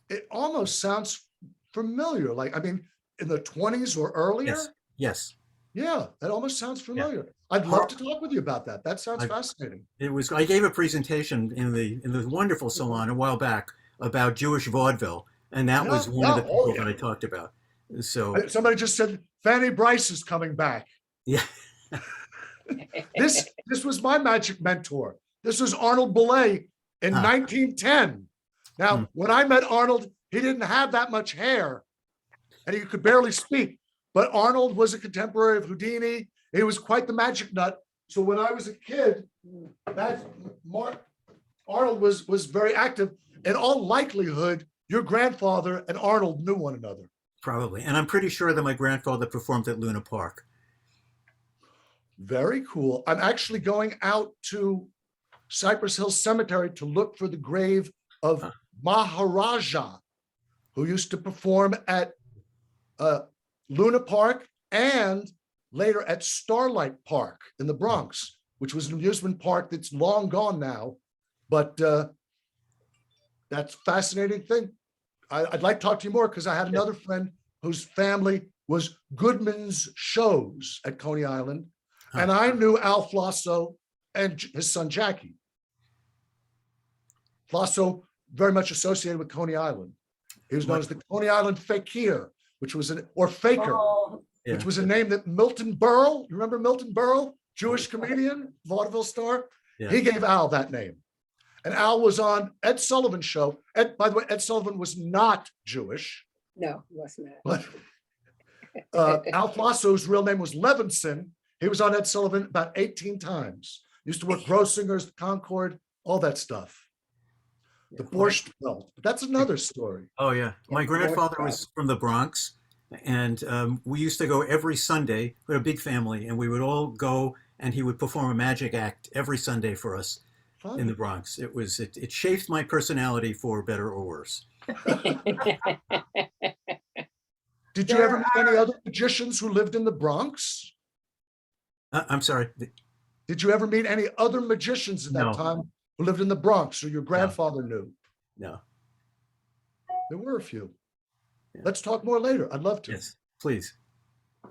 It almost sounds familiar. Like, I mean, in the 20s or earlier? Yes. Yes. Yeah, that almost sounds familiar. I'd love to talk with you about that. That sounds fascinating. I gave a presentation in the wonderful Salon a while back about Jewish vaudeville, and that was one of the people that I talked about. So somebody just said Fanny Bryce is coming back. yeah. This was my magic mentor. This was Arnold Belay in 1910. Now, when I met Arnold, he didn't have that much hair and he could barely speak. But Arnold was a contemporary of Houdini. He was quite the magic nut. So when I was a kid, Arnold was very active. In all likelihood, your grandfather and Arnold knew one another. Probably. And I'm pretty sure that my grandfather performed at Luna Park. Very cool. I'm actually going out to Cypress Hill Cemetery to look for the grave of Maharaja, who used to perform at Luna Park and later at Starlight Park in the Bronx, which was an amusement park that's long gone now. But that's a fascinating thing. I'd like to talk to you more because I had another friend whose family was Goodman's Shows at Coney Island. And I knew Al Flosso and his son Jackie. Flosso very much associated with Coney Island. He was known as the Coney Island Fakir, which was Faker, which was a name that Milton Berle, you remember Milton Berle, Jewish comedian, vaudeville star? Yeah. He gave Al that name. And Al was on Ed Sullivan's show. By the way, Ed Sullivan was not Jewish. No, he was not. But Al Flosso's real name was Levinson. He was on Ed Sullivan about 18 times. Used to work Grossinger's, the Concord, all that stuff. The Borscht Belt. But that's another story. Oh, yeah. My grandfather was from the Bronx, and we used to go every Sunday. We had a big family, and we would all go, and he would perform a magic act every Sunday for us in the Bronx. It shaped my personality for better or worse. Did you ever meet any other magicians who lived in the Bronx? I'm sorry. Did you ever meet any other magicians in that time who lived in the Bronx or your grandfather knew? No. There were a few. Yeah. Let's talk more later. I'd love to. Yes, please.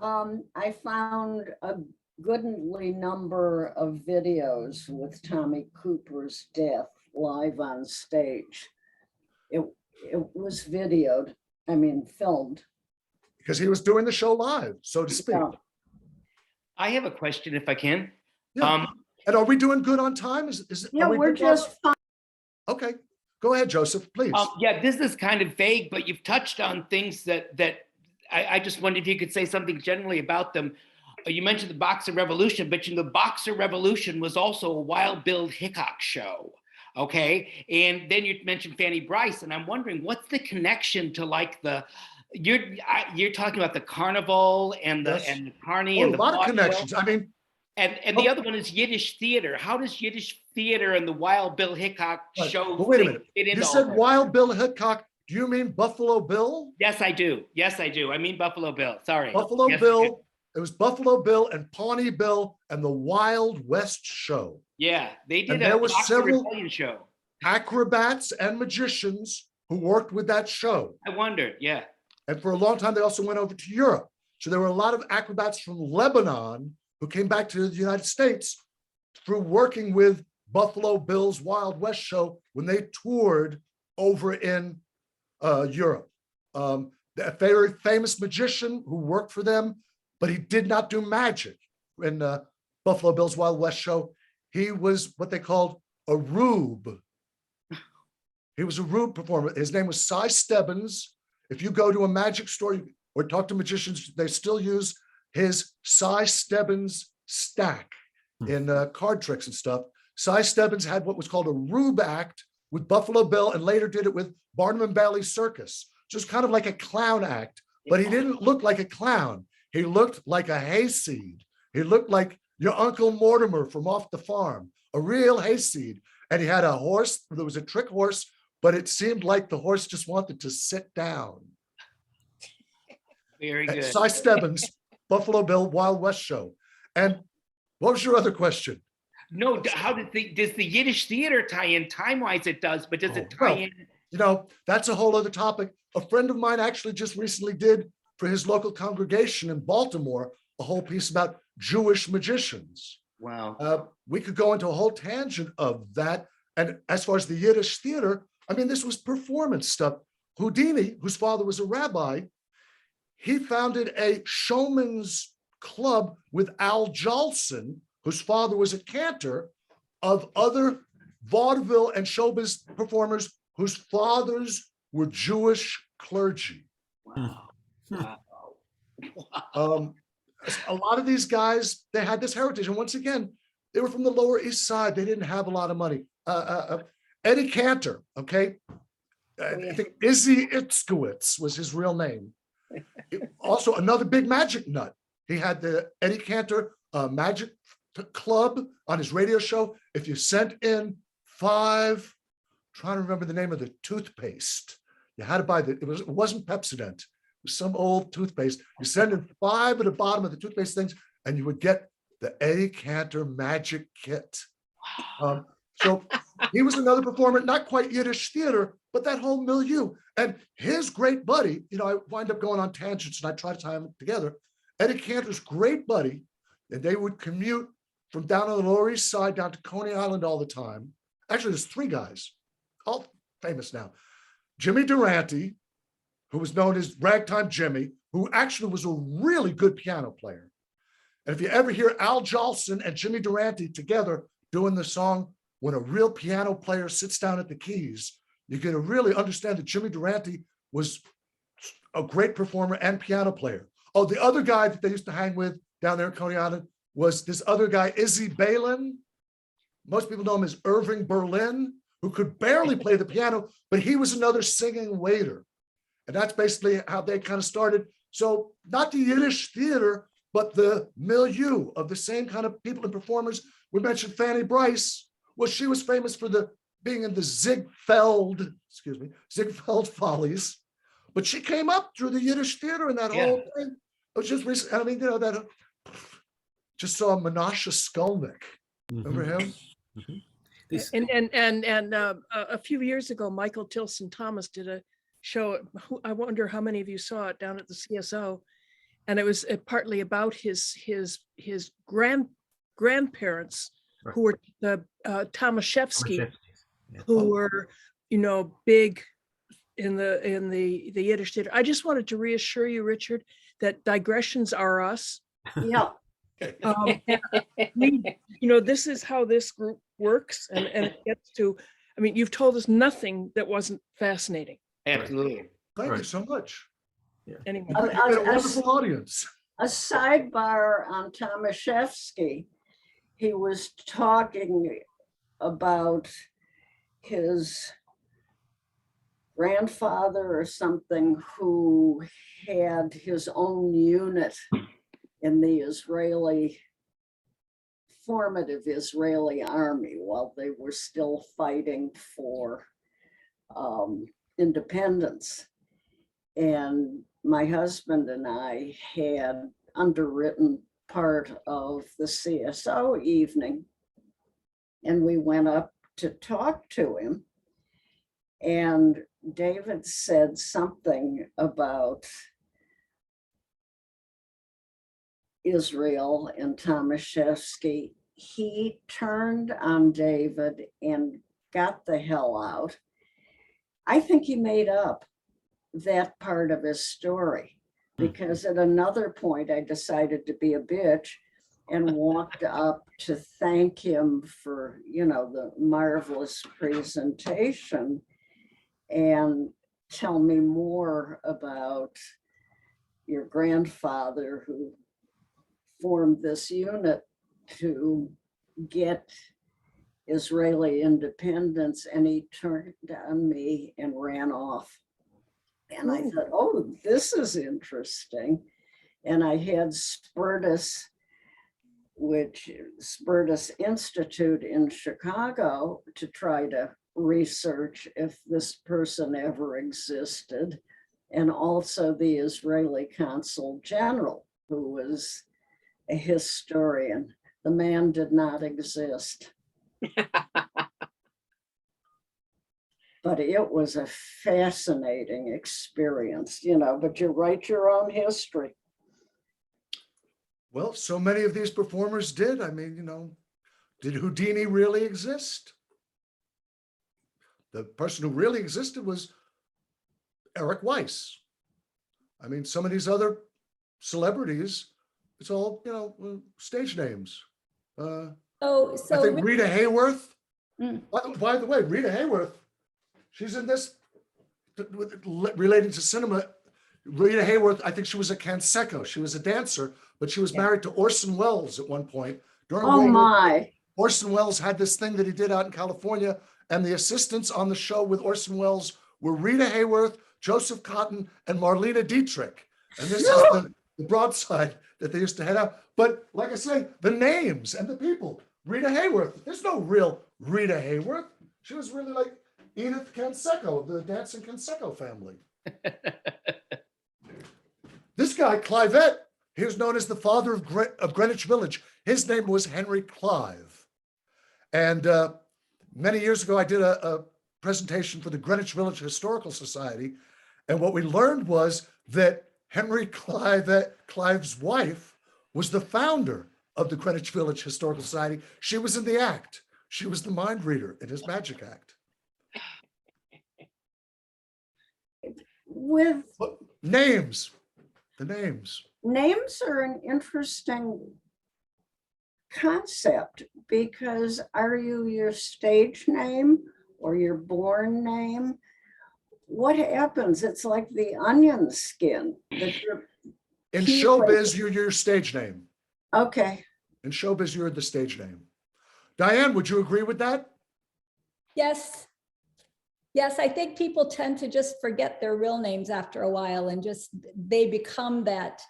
I found a goodly number of videos with Tommy Cooper's death live on stage. It was videoed, filmed. Because he was doing the show live, so to speak. Yeah. I have a question if I can. Yeah. And are we doing good on time? We're just fine. Okay. Go ahead, Joseph, please. Yeah, this is kind of vague, but you've touched on things that I just wondered if you could say something generally about them. You mentioned the Boxer Revolution, but the Boxer Revolution was also a Wild Bill Hickok show. Okay. And then you mentioned Fanny Bryce, and I'm wondering what's the connection to like you're talking about the carnival and the carny and a lot of connections. And the other one is Yiddish theater. How does Yiddish theater and the Wild Bill Hickok show? Wait a minute. You said Wild Bill Hickok. Do you mean Buffalo Bill? Yes, I do. I mean Buffalo Bill. Sorry. Buffalo Bill. It was Buffalo Bill and Pawnee Bill and the Wild West show. Yeah, they did. And there was several show. Acrobats and magicians who worked with that show. I wondered. Yeah. And for a long time, they also went over to Europe. So there were a lot of acrobats from Lebanon who came back to the United States through working with Buffalo Bill's Wild West show when they toured over in Europe. A very famous magician who worked for them, but he did not do magic in Buffalo Bill's Wild West show. He was what they called a rube. He was a rube performer. His name was Cy Stebbins. If you go to a magic store or talk to magicians, they still use his Cy Stebbins stack in card tricks and stuff. Cy Stebbins had what was called a rube act with Buffalo Bill and later did it with Barnum and Bailey Circus. Just kind of like a clown act but he didn't look like a clown. He looked like a hayseed. He looked like your Uncle Mortimer from off the farm, a real hayseed. And he had a horse. There was a trick horse, but it seemed like the horse just wanted to sit down. Very good. Cy Stebbins, Buffalo Bill Wild West show. And what was your other question? No, does the Yiddish theater tie in? Time-wise it does, but does it tie well, in? You know, that's a whole other topic. A friend of mine actually just recently did for his local congregation in Baltimore, a whole piece about Jewish magicians. Wow. We could go into a whole tangent of that. And as far as the Yiddish theater, I mean, this was performance stuff. Houdini, whose father was a rabbi, he founded a showman's club with Al Jolson, whose father was a cantor, of other vaudeville and showbiz performers whose fathers were Jewish clergy. Wow. Wow. A lot of these guys, they had this heritage. And once again, they were from the Lower East Side. They didn't have a lot of money. Eddie Cantor, okay? I think Izzy Itzkowitz was his real name. Also, another big magic nut. He had the Eddie Cantor Magic Club on his radio show. If you sent in 5, trying to remember the name of the toothpaste, you had to buy it wasn't Pepsodent. It was some old toothpaste. You send in 5 at the bottom of the toothpaste things, and you would get the Eddie Cantor Magic Kit. So he was another performer, not quite Yiddish theater, but that whole milieu. And his great buddy, you know, I wind up going on tangents and I try to tie them together. Eddie Cantor's great buddy, and they would commute from down on the Lower East Side down to Coney Island all the time. Actually, there's 3 guys, all famous now. Jimmy Durante, who was known as Ragtime Jimmy, who actually was a really good piano player. And if you ever hear Al Jolson and Jimmy Durante together doing the song, When a Real Piano Player Sits Down at the Keys, you're going to really understand that Jimmy Durante was a great performer and piano player. Oh, the other guy that they used to hang with down there in Coney Island was this other guy, Izzy Balin. Most people know him as Irving Berlin, who could barely play the piano, but he was another singing waiter. And that's basically how they kind of started. So not the Yiddish theater, but the milieu of the same kind of people and performers. We mentioned Fanny Bryce. Well, she was famous for being in the Ziegfeld Follies, but she came up through the Yiddish theater and that whole thing. It was just recent. I mean, you know, that just saw Menashe Skolnick. Remember him? And a few years ago, Michael Tilson Thomas did a show. I wonder how many of you saw it down at the CSO, and it was partly about his grandparents, right, who were the Tomaszewski, who were, you know, big in the Yiddish theater. I just wanted to reassure you, Richard, that digressions are us. Yeah. You know, this is how this group works, and it gets to. I mean, you've told us nothing that wasn't fascinating. Absolutely. Thank you so much. Yeah. Anyway, You've been a wonderful audience. A sidebar on Tomaszewski. He was talking about his grandfather or something who had his own unit in the formative Israeli army while they were still fighting for independence. And my husband and I had underwritten part of the CSO evening, and we went up to talk to him. And David said something about Israel and Tomaszewski. He turned on David and got the hell out. I think he made up that part of his story, because at another point I decided to be a bitch and walked up to thank him for, you know, the marvelous presentation and tell me more about your grandfather who formed this unit to get Israeli independence, and he turned on me and ran off. And I thought, oh, this is interesting. And I had Spertus, which Spertus Institute in Chicago, to try to research if this person ever existed. And also the Israeli Consul General, who was a historian. The man did not exist. But it was a fascinating experience, you know, but you write your own history. Well, so many of these performers did. I mean, you know, did Houdini really exist? The person who really existed was Eric Weiss. I mean, some of these other celebrities, it's all, you know, stage names. I think Rita Hayworth. By the way, Rita Hayworth, she's in this related to cinema. Rita Hayworth, I think she was a Canseco. She was a dancer, but she was married to Orson Welles at one point. During Oh my. Orson Welles had this thing that he did out in California, and the assistants on the show with Orson Welles were Rita Hayworth, Joseph Cotton, and Marlena Dietrich. And this is the broadside that they used to head out. But like I say, the names and the people. Rita Hayworth, there's no real Rita Hayworth. She was really like Edith Canseco, the dancing Canseco family. This guy, Clivette, he was known as the father of Greenwich Village. His name was Henry Clive. And many years ago, I did a presentation for the Greenwich Village Historical Society. And what we learned was that Henry Clive's wife was the founder of the Greenwich Village Historical Society. She was in the act. She was the mind reader in his magic act. With names, the names. Names are an interesting concept, because are you your stage name or your born name? What happens? It's like the onion skin. In showbiz, you're your stage name. Okay. In showbiz, you're the stage name. Diane, would you agree with that? Yes. Yes, I think people tend to just forget their real names after a while, and just they become that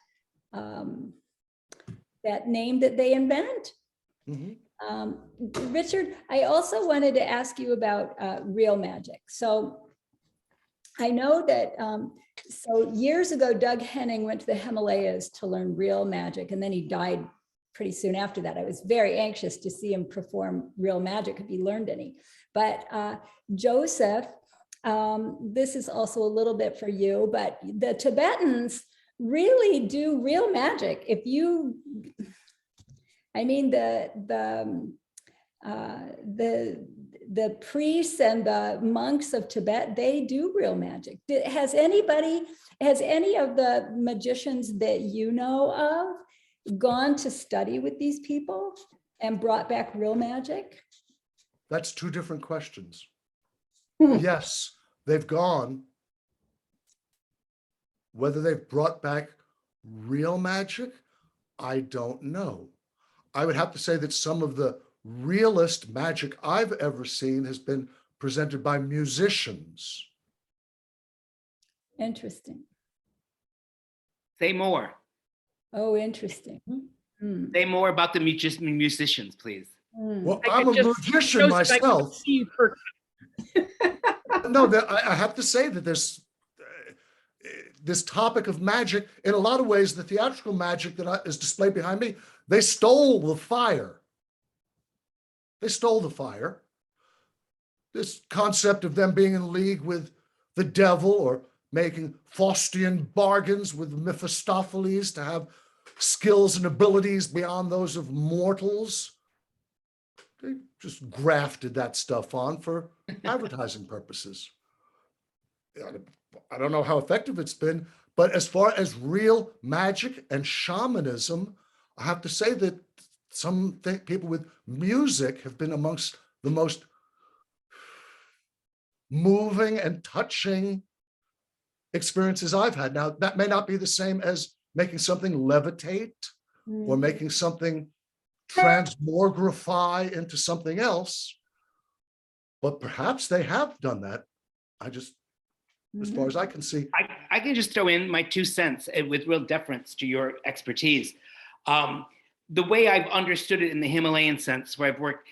that name that they invent. Richard, I also wanted to ask you about real magic. So I know that so years ago, Doug Henning went to the Himalayas to learn real magic, and then he died pretty soon after that. I was very anxious to see him perform real magic if he learned any. But Joseph, this is also a little bit for you, but the Tibetans really do real magic. If you, I mean, the priests and the monks of Tibet, they do real magic. Has any of the magicians that you know of gone to study with these people and brought back real magic? That's two different questions. Yes, they've gone. Whether they've brought back real magic, I don't know. I would have to say that some of the realest magic I've ever seen has been presented by musicians. Interesting. Say more. Oh, interesting. Say more about the musicians, please. Well, I'm a magician myself. No, I have to say that this topic of magic, in a lot of ways, the theatrical magic that is displayed behind me, they stole the fire. They stole the fire. This concept of them being in league with the devil or making Faustian bargains with Mephistopheles to have skills and abilities beyond those of mortals. They just grafted that stuff on for advertising purposes. I don't know how effective it's been, but as far as real magic and shamanism, I have to say that some people with music have been amongst the most moving and touching experiences I've had. Now, that may not be the same as making something levitate or making something transmogrify into something else, but perhaps they have done that. I just as far as I can see. I can just throw in my 2 cents with real deference to your expertise. The way I've understood it in the Himalayan sense where I've worked,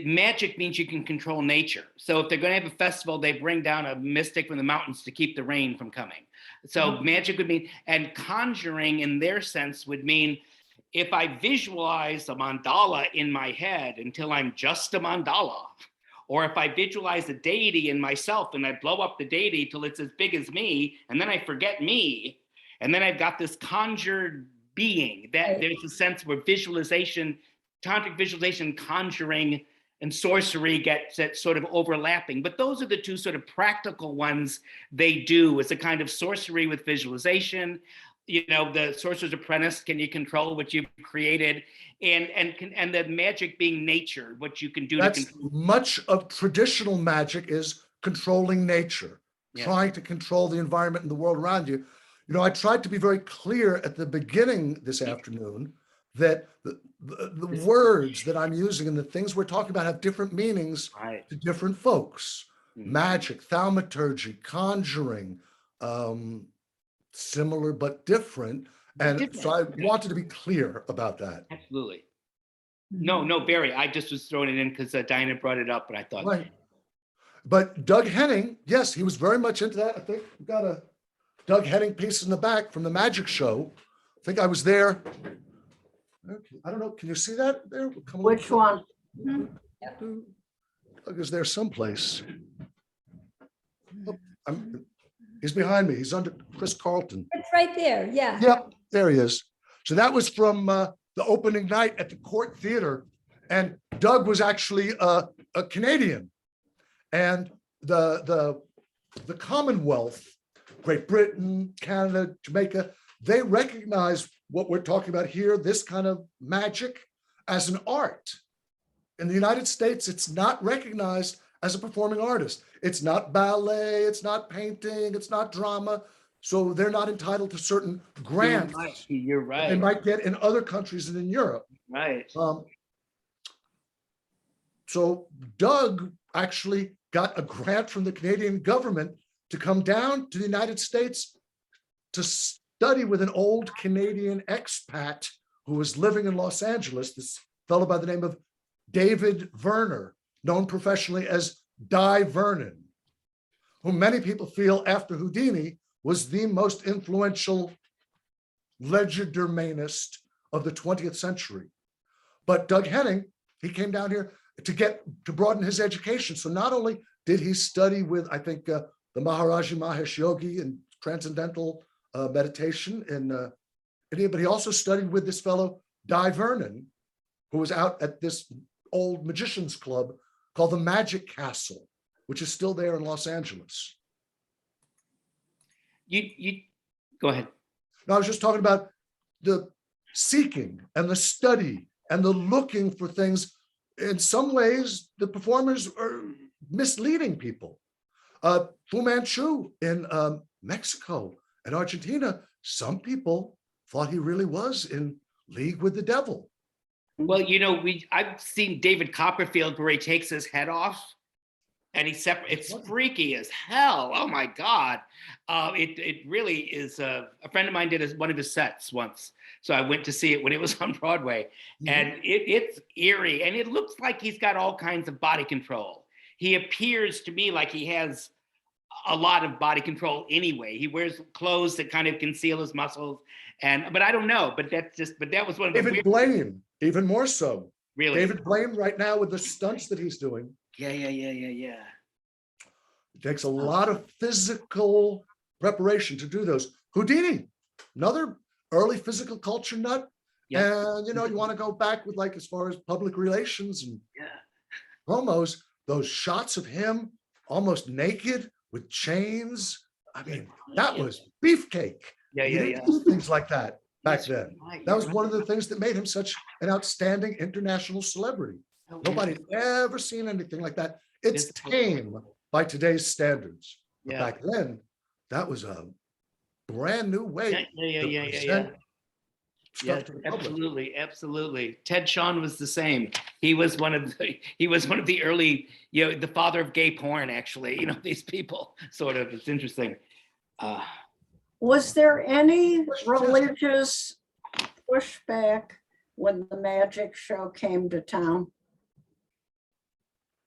magic means you can control nature. So if they're going to have a festival, they bring down a mystic from the mountains to keep the rain from coming. So magic would mean, and conjuring in their sense would mean, if I visualize a mandala in my head until I'm just a mandala, or if I visualize a deity in myself and I blow up the deity till it's as big as me, and then I forget me, and then I've got this conjured being, that there's a sense where visualization, tantric visualization, conjuring, and sorcery get sort of overlapping. But those are the two sort of practical ones they do. It's a kind of sorcery with visualization. You know, the Sorcerer's Apprentice, can you control what you've created? And the magic being nature, what you can do. That's much of traditional magic is controlling nature, trying to control the environment and the world around you. You know, I tried to be very clear at the beginning this afternoon that the words that I'm using and the things we're talking about have different meanings to different folks. Magic, thaumaturgy, conjuring, similar but different. And so I wanted to be clear about that. Absolutely. No, Barry, I just was throwing it in because Diana brought it up, and I thought. Right. But Doug Henning, yes, he was very much into that. I think we've got a Doug Henning piece in the back from the magic show. I think I was there. Okay, I don't know. Can you see that there? Which one? Doug is there someplace. Oh, he's behind me. He's under Chris Carlton. It's right there. Yeah. Yep, there he is. So that was from the opening night at the Court Theater. And Doug was actually a Canadian. And the Commonwealth, Great Britain, Canada, Jamaica, they recognize what we're talking about here, this kind of magic, as an art. In the United States, it's not recognized as a performing artist. It's not ballet, it's not painting, it's not drama. So they're not entitled to certain grants. You're right. They might get in other countries and in Europe. Right. So Doug actually got a grant from the Canadian government to come down to the United States to study with an old Canadian expat who was living in Los Angeles, this fellow by the name of David Verner, known professionally as Di Vernon, whom many people feel after Houdini was the most influential legerdemainist of the 20th century. But Doug Henning, he came down here to broaden his education. So not only did he study with, I think, the Maharaji Mahesh Yogi in transcendental meditation in India, but he also studied with this fellow, Di Vernon, who was out at this old magician's club called the Magic Castle, which is still there in Los Angeles. You go ahead. No, I was just talking about the seeking and the study and the looking for things. In some ways, the performers are misleading people. Fu Manchu in Mexico and Argentina, some people thought he really was in league with the devil. Well, you know, I've seen David Copperfield where he takes his head off and it's freaky as hell. Oh my God. It really is. A friend of mine did one of his sets once. So I went to see it when it was on Broadway, and it's eerie, and it looks like he's got all kinds of body control. He appears to me like he has a lot of body control anyway. He wears clothes that kind of conceal his muscles, but I don't know. But that was one of the David Blaine, even more so. Really, David Blaine right now with the stunts that he's doing. Yeah. It takes a lot of physical preparation to do those. Houdini, another early physical culture nut. Yeah. And you know, you want to go back with, like, as far as public relations and promos, those shots of him almost naked with chains. I mean, that was beefcake. You didn't do things like that back then. That was one of the things that made him such an outstanding international celebrity. Nobody's ever seen anything like that. It's tame by today's standards. But back then, that was a brand new way to present stuff Yes, to the public. absolutely, absolutely. Ted Shawn was the same. He was one of the early, the father of gay porn, actually. These people sort of. It's interesting. Was there any religious pushback when the magic show came to town?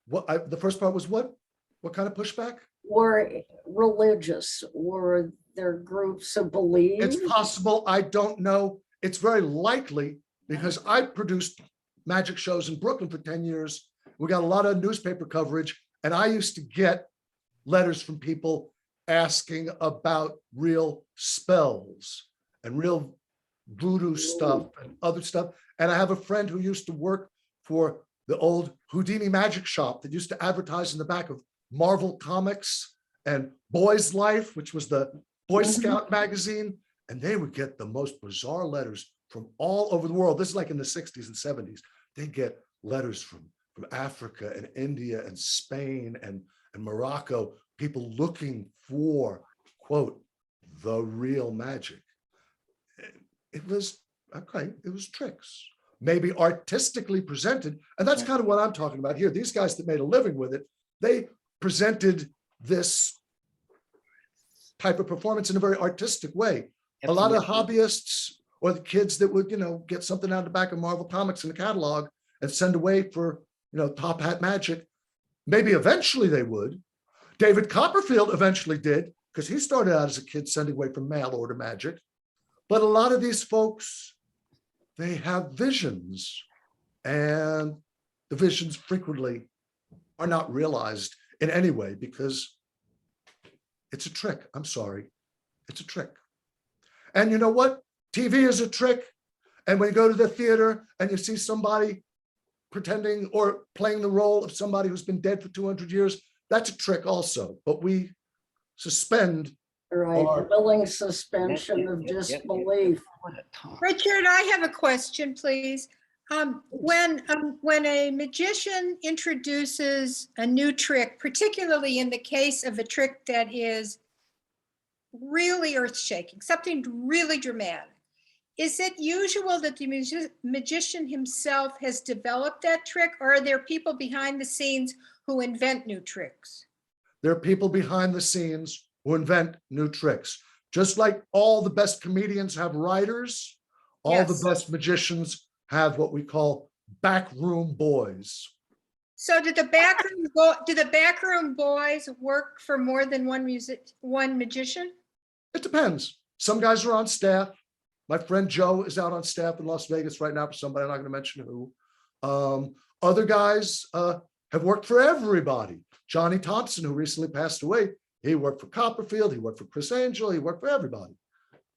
The first part was what? What kind of pushback? Were religious? Were there groups of belief? It's possible. I don't know. It's very likely because I produced magic shows in Brooklyn for 10 years. We got a lot of newspaper coverage, and I used to get letters from people asking about real spells and real voodoo stuff and other stuff. And I have a friend who used to work for the old Houdini magic shop that used to advertise in the back of Marvel Comics and Boy's Life, which was the Boy Scout magazine. And they would get the most bizarre letters from all over the world. This is like in the 60s and 70s. They get letters from Africa and India and Spain and Morocco, people looking for, quote, the real magic. It was, okay, it was tricks, maybe artistically presented. And that's kind of what I'm talking about here. These guys that made a living with it, they presented this type of performance in a very artistic way. A lot of hobbyists or the kids that would, get something out of the back of Marvel Comics in the catalog and send away for, top hat magic. Maybe eventually they would. David Copperfield eventually did, because he started out as a kid sending away from mail order magic. But a lot of these folks, they have visions, and the visions frequently are not realized in any way because it's a trick. I'm sorry, it's a trick. And you know what? TV is a trick. And when you go to the theater and you see somebody pretending or playing the role of somebody who's been dead for 200 years, that's a trick also. But we suspend. Right, willing suspension of disbelief. Richard, I have a question, please. When a magician introduces a new trick, particularly in the case of a trick that is really earth-shaking, something really dramatic, is it usual that the magician himself has developed that trick, or are there people behind the scenes who invent new tricks? There are people behind the scenes who invent new tricks. Just like all the best comedians have writers, all the best magicians have what we call backroom boys. So do the backroom boys work for more than one magician? It depends. Some guys are on staff. My friend Joe is out on staff in Las Vegas right now for somebody, I'm not going to mention who. Other guys have worked for everybody. Johnny Thompson, who recently passed away, he worked for Copperfield, he worked for Chris Angel, he worked for everybody.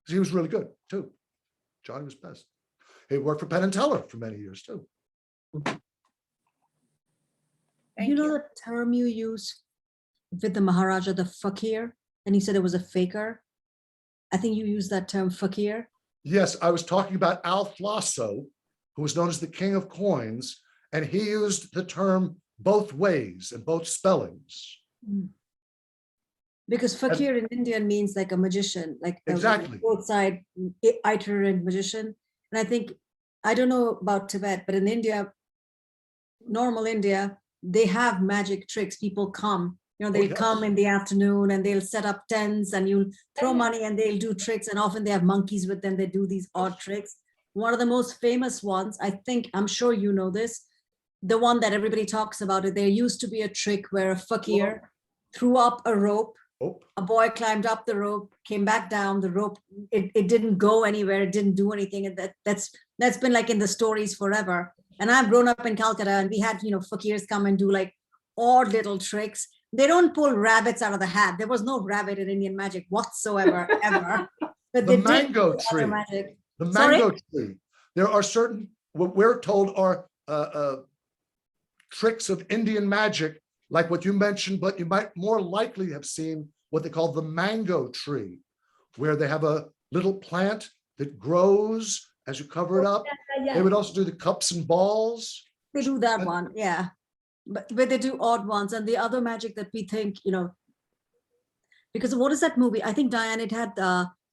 He was really good too. Johnny was best. He worked for Penn and Teller for many years too. You know the term you use with the Maharaja, the fakir, and he said it was a faker. I think you used that term fakir. Yes, I was talking about Al Flosso, who was known as the king of coins, and he used the term both ways and both spellings. Because fakir in Indian means like a magician, like exactly both side itinerant magician. And I think, I don't know about Tibet, but in India, normal India, they have magic tricks. People come, they'll come in the afternoon and they'll set up tents and you'll throw money and they'll do tricks. And often they have monkeys with them. They do these odd tricks. One of the most famous ones, I'm sure you know this, the one that everybody talks about it. There used to be a trick where a fakir threw up a rope. A boy climbed up the rope, came back down the rope. It didn't go anywhere. It didn't do anything. And that's been like in the stories forever. And I've grown up in Calcutta and we had, fakirs come and do like odd little tricks. They don't pull rabbits out of the hat. There was no rabbit in Indian magic whatsoever, ever. But the mango tree. The mango tree. There are certain, what we're told are tricks of Indian magic, like what you mentioned, but you might more likely have seen what they call the mango tree, where they have a little plant that grows as you cover it up. They would also do the cups and balls. They do that one, yeah. But they do odd ones. And the other magic that we think, because what is that movie? I think, Diane, it had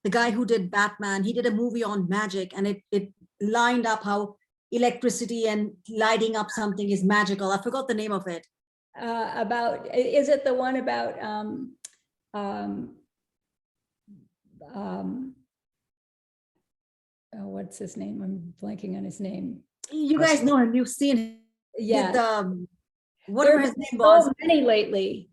the guy who did Batman, he did a movie on magic, and it lined up how electricity and lighting up something is magical. I forgot the name of it. Is it the one about what's his name? I'm blanking on his name. You guys know him. You've seen him. Yeah. Whatever There's his name so was. many lately.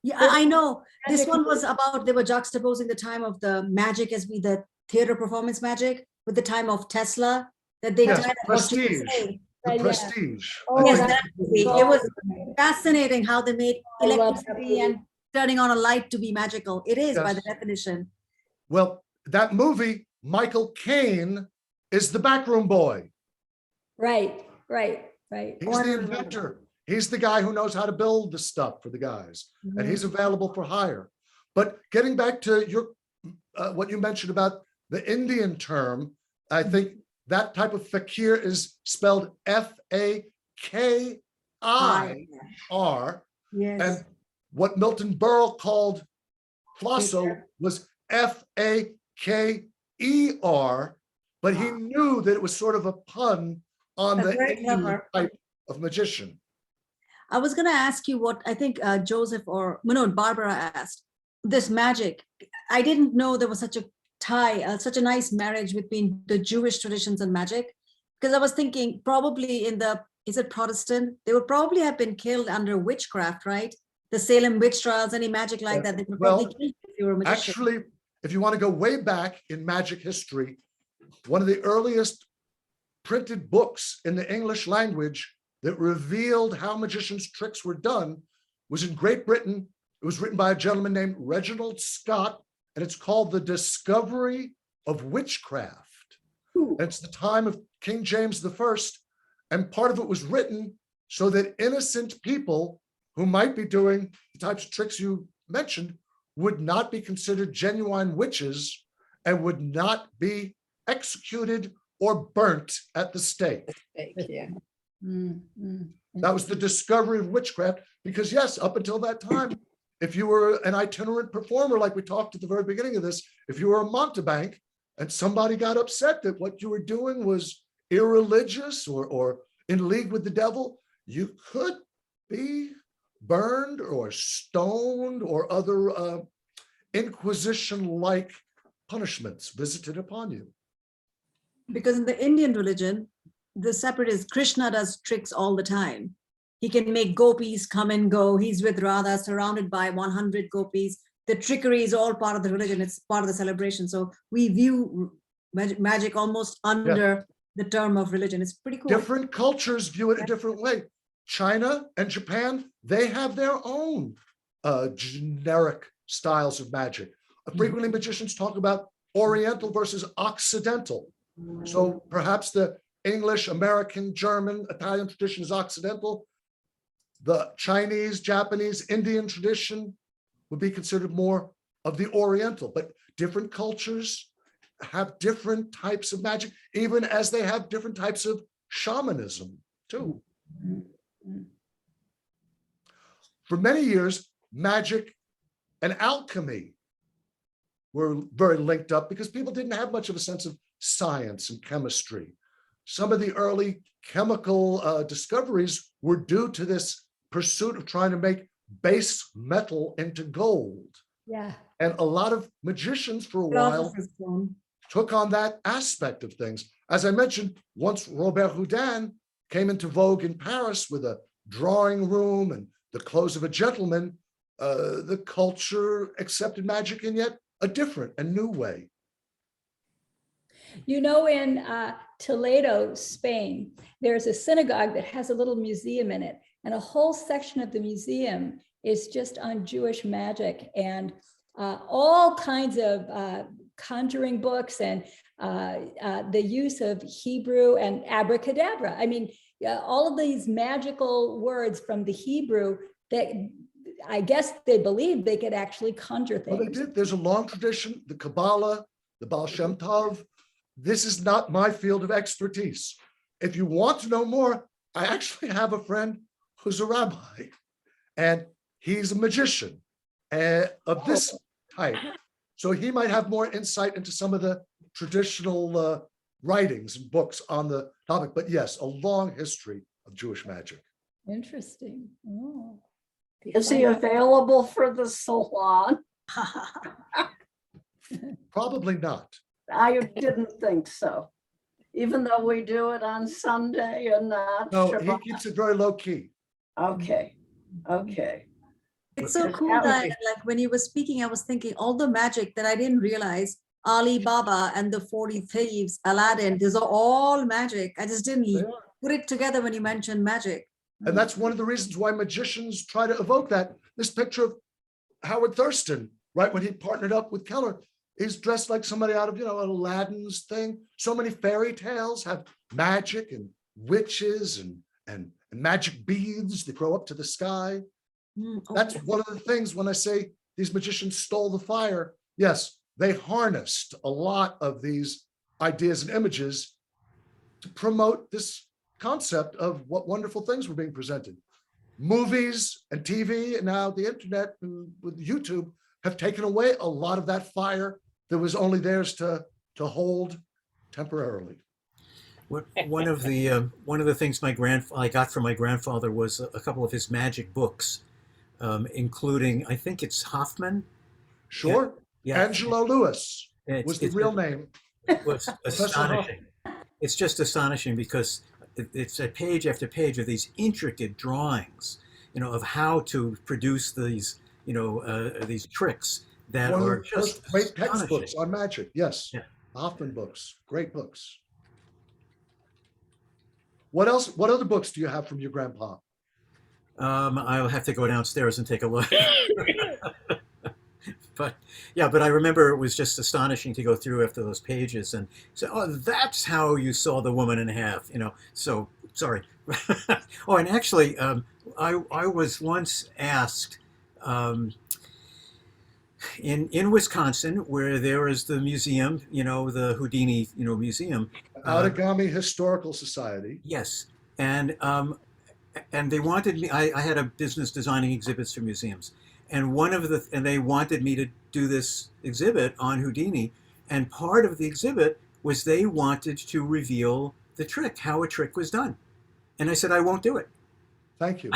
Yeah, I know. This one was about, they were juxtaposing the time of the magic as we, the theater performance magic, with the time of Tesla, that they Yes, tied up what you were Prestige. saying. The Yeah. Prestige. Oh, I Yes, think that movie. so It was good. fascinating how they made I love that electricity and movie. turning on a light to be magical. It is by the Yes. definition. Well, that movie, Michael Caine is the backroom boy. Right. He's Oh, I the remember. inventor. He's the guy who knows how to build the stuff for the guys, and he's available for hire. But getting back to your what you mentioned about the Indian term, I think that type of fakir is spelled F-A-K-I-R, Yes. and what Milton Berle called Flosso was F-A-K-E-R, but he knew that it was sort of a pun on That's the very Indian clever. type of magician. I was going to ask you what I think Joseph or no, Barbara asked. This magic, I didn't know there was such a tie, such a nice marriage between the Jewish traditions and magic, because I was thinking probably in the, is it Protestant? They would probably have been killed under witchcraft, right? The Salem witch trials, any magic like that, they would Well, probably kill you if you were a magician. Actually, if you want to go way back in magic history, one of the earliest printed books in the English language that revealed how magicians' tricks were done was in Great Britain. It was written by a gentleman named Reginald Scott, and it's called The Discovery of Witchcraft. And it's the time of King James I, and part of it was written so that innocent people who might be doing the types of tricks you mentioned would not be considered genuine witches and would not be executed or burnt at the stake. Yeah. That was the discovery of witchcraft, because yes, up until that time, if you were an itinerant performer, like we talked at the very beginning of this, if you were a mountebank and somebody got upset that what you were doing was irreligious or in league with the devil, you could be burned or stoned or other Inquisition-like punishments visited upon you. Because in the Indian religion, the separate is Krishna does tricks all the time. He can make gopis come and go. He's with Radha, surrounded by 100 gopis. The trickery is all part of the religion. It's part of the celebration. So we view magic almost under the term of religion. It's pretty cool. Different cultures view it a different way. China and Japan, they have their own generic styles of magic. Frequently, magicians talk about Oriental versus Occidental. So perhaps the English, American, German, Italian tradition is Occidental. The Chinese, Japanese, Indian tradition would be considered more of the Oriental, but different cultures have different types of magic, even as they have different types of shamanism too. For many years, magic and alchemy were very linked up because people didn't have much of a sense of science and chemistry. Some of the early chemical discoveries were due to this pursuit of trying to make base metal into gold. Yeah. And a lot of magicians for a while took on that aspect of things. As I mentioned, once Robert Houdin came into vogue in Paris with a drawing room and the clothes of a gentleman, the culture accepted magic in yet a different and new way. You know, in Toledo, Spain, there's a synagogue that has a little museum in it, and a whole section of the museum is just on Jewish magic and all kinds of conjuring books and the use of Hebrew and abracadabra. I mean, all of these magical words from the Hebrew that I guess they believed they could actually conjure things. Well, they did. There's a long tradition, the Kabbalah, the Baal Shem Tov. This is not my field of expertise. If you want to know more, I actually have a friend who's a rabbi, and he's a magician of this type. So he might have more insight into some of the traditional writings and books on the topic. But yes, a long history of Jewish magic. Interesting. Oh. Is he available for the salon? Probably not. I didn't think so. Even though we do it on Sunday and not No, he Shabbat. keeps it very low key. Okay, okay. It's so Because cool that would that, be- like, when you were speaking, I was thinking all the magic that I didn't realize, Alibaba and the 40 Thieves, Aladdin, these are all magic. I just didn't They are. put it together when you mentioned magic. And that's one of the reasons why magicians try to evoke that. This picture of Howard Thurston, right, when he partnered up with Keller, is dressed like somebody out of, Aladdin's thing. So many fairy tales have magic and witches and magic beads that grow up to the sky. That's Okay. one of the things when I say these magicians stole the fire. Yes, they harnessed a lot of these ideas and images to promote this concept of what wonderful things were being presented. Movies and TV and now the internet and with YouTube have taken away a lot of that fire that was only theirs to hold temporarily. One of the things I got from my grandfather was a couple of his magic books, including, I think it's Hoffman. Sure, Yeah, Angelo Lewis was the it's real name. It was Professor astonishing. It's just astonishing because it's a page after page of these intricate drawings, of how to produce these tricks that One of are the just first great textbooks astonishing. on magic. Yes, Yeah. Hoffman books, great books. What else? What other books do you have from your grandpa? I'll have to go downstairs and take a look. But I remember it was just astonishing to go through after those pages and say, oh, that's how you saw the woman in half, So sorry. Oh, and actually, I was once asked in Wisconsin, where there is the museum, the Houdini, museum. Outagami Historical Society. Yes, and they wanted me. I had a business designing exhibits for museums, and they wanted me to do this exhibit on Houdini, and part of the exhibit was they wanted to reveal the trick, how a trick was done, and I said I won't do it. Thank you.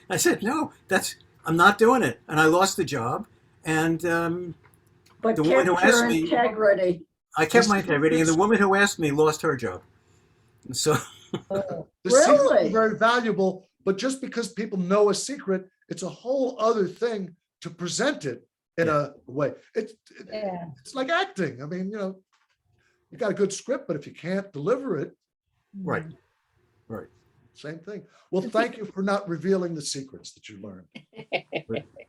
I said no, I'm not doing it, and I lost the job, and But the woman kept who asked your me, integrity. I kept my integrity, and the woman who asked me lost her job. So The secret Really? is very valuable, but just because people know a secret, it's a whole other thing to present it in a way. Yeah. It's like acting. I mean, you got a good script, but if you can't deliver it, right. same thing. Well, thank you for not revealing the secrets that you learned.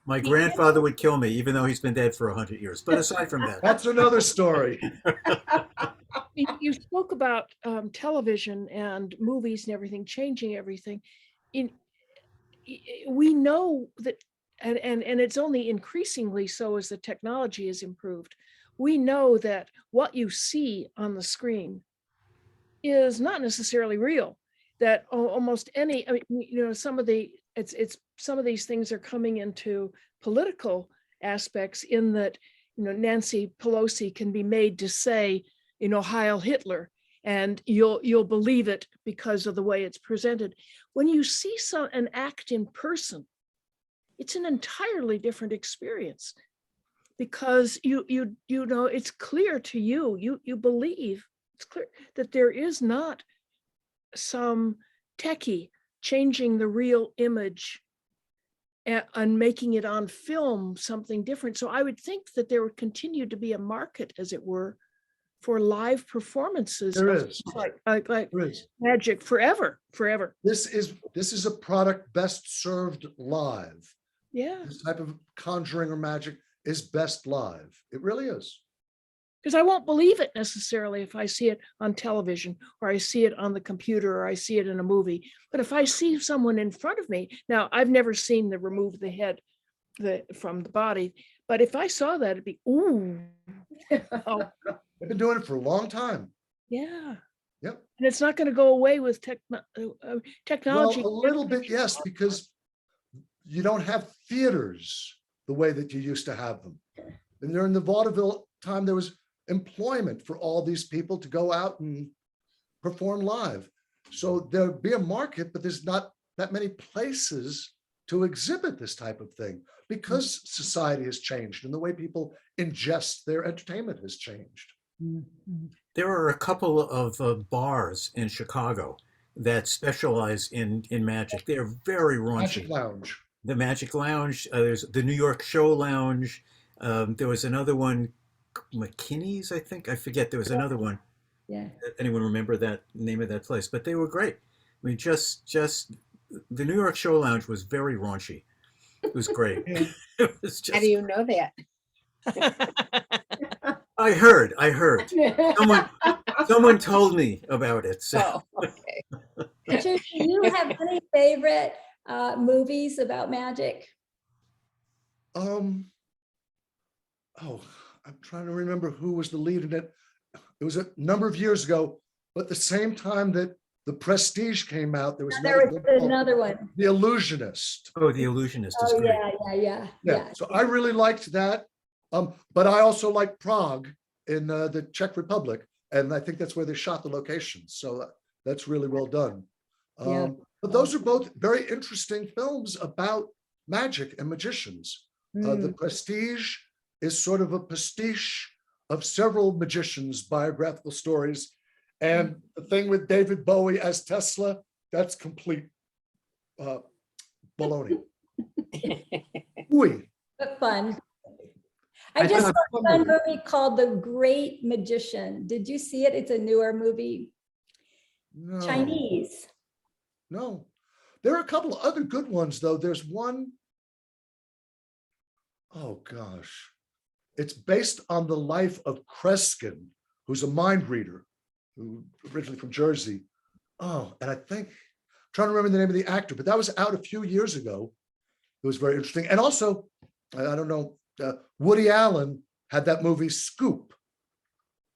My grandfather would kill me, even though he's been dead for 100 years. But aside from that, That's another story. You spoke about television and movies and everything, changing everything. We know that, and it's only increasingly so as the technology has improved. We know that what you see on the screen is not necessarily real. That almost any, some of these things are coming into political aspects in that, Nancy Pelosi can be made to say, Heil Hitler, and you'll believe it because of the way it's presented. When you see an act in person, it's an entirely different experience because it's clear to you, you believe, it's clear that there is not some techie changing the real image and making it on film something different. So I would think that there would continue to be a market, as it were, for live performances There of is. like There is. magic forever. This is a product best served live. Yeah, This type of conjuring or magic is best live. It really is. because I won't believe it necessarily if I see it on television or I see it on the computer or I see it in a movie. But if I see someone in front of me, now I've never seen the remove the head from the body, but if I saw that, it'd be, ooh. Oh, They've been doing it for a long time. yeah. Yep. And it's not going to go away with Well, technology. a little bit, yes, because you don't have theaters the way that you used to have them. And during the vaudeville time, there was employment for all these people to go out and perform live. So there'd be a market, but there's not that many places to exhibit this type of thing because society has changed and the way people ingest their entertainment has changed. There are a couple of bars in Chicago that specialize in magic. They're very Magic raunchy. Lounge. The Magic Lounge, there's the New York Show Lounge. There was another one, McKinney's, I think. I forget. There was another one. Yeah. Anyone remember that name of that place? But they were great. I mean, just the New York Show Lounge was very raunchy. It was great. It was How do just. you know that? I heard. Someone told me about it. So. Oh, okay. Richard, do you have any favorite movies about magic? I'm trying to remember who was the lead in it. It was a number of years ago, but the same time that The Prestige came out, there was There another was good called another one. The Illusionist. Oh, The Illusionist is Oh, great. yeah. So I really liked that. But I also like Prague in the Czech Republic, and I think that's where they shot the locations. So that's really well done. Yeah. But those are both very interesting films about magic and magicians. The Prestige is sort of a pastiche of several magicians' biographical stories. And the thing with David Bowie as Tesla, that's complete baloney. Ooh. But fun. I just saw a fun movie called The Great Magician. Did you see it? It's a newer movie. No. Chinese. No. There are a couple of other good ones, though. There's one, oh gosh. It's based on the life of Kreskin, who's a mind reader, who originally from Jersey. Oh, and I think, I'm trying to remember the name of the actor, but that was out a few years ago. It was very interesting. And also, I don't know, Woody Allen had that movie Scoop,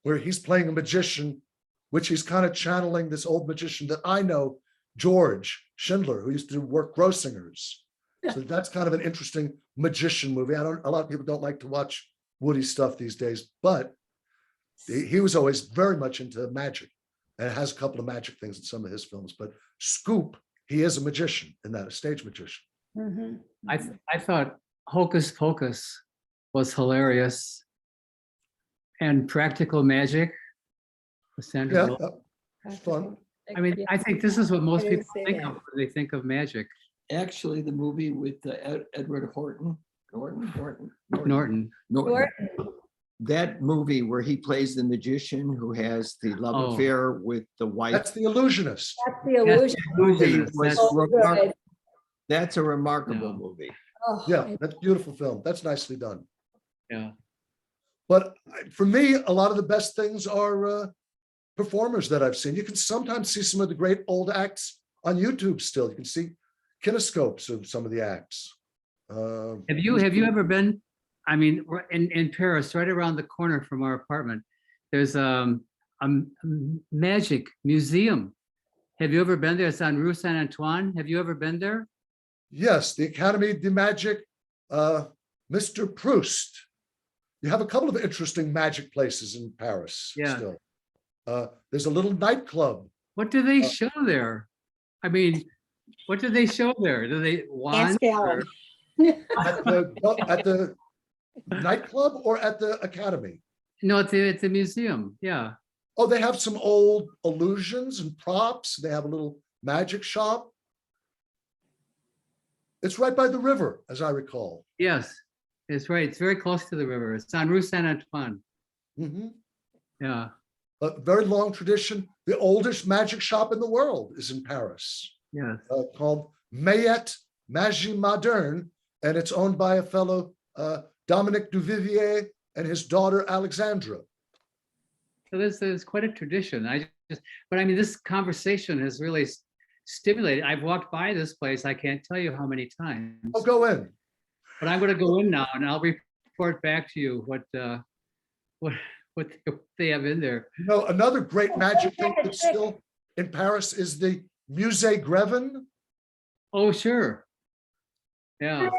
where he's playing a magician, which he's kind of channeling this old magician that I know, George Schindler, who used to work Grossingers. So that's kind of an interesting magician movie. A lot of people don't like to watch Woody stuff these days, but he was always very much into magic and has a couple of magic things in some of his films. But Scoop, he is a magician in that, a stage magician. Mm-hmm. I thought Hocus Pocus was hilarious, and Practical Magic with Sandra Yeah, Bullock. it's fun. I mean, I think this is what most I didn't people see think that. of when they think of magic. Actually, the movie with Edward Norton. Norton. That movie where he plays the magician who has the love affair with the wife. That's The Illusionist. That's The Illusion. Illusionist, was that's- remarkable. That's a remarkable No. movie. Oh, Yeah, that's a beautiful film. That's nicely done. Yeah. But for me, a lot of the best things are performers that I've seen. You can sometimes see some of the great old acts on YouTube still. You can see kinescopes of some of the acts. Have you ever been, I mean, in Paris, right around the corner from our apartment, there's a magic museum. Have you ever been there? It's on Rue Saint Antoine. Have you ever been there? Yes, the Academy de Magic, Mr. Proust. You have a couple of interesting magic places in Paris Yeah. still. There's a little nightclub. What do they show there? I mean, what do they show there? Do they wands? Ask Alan. At the nightclub or at the Academy? No, it's a museum. Yeah. Oh, they have some old illusions and props. They have a little magic shop. It's right by the river, as I recall. Yes, it's right. It's very close to the river. It's on Rue Saint Antoine. Mhm. Yeah. A very long tradition. The oldest magic shop in the world is in Paris, Yes. called Mayette Magie Moderne, and it's owned by a fellow, Dominique Duvivier, and his daughter, Alexandra. So there's quite a tradition. But I mean, this conversation has really stimulated. I've walked by this place. I can't tell you how many times. I'll go in. But I'm going to go in now and I'll report back to you what they have in there. You know, another great magic thing that's still in Paris is the Musée Grevin. Oh, sure. Yeah.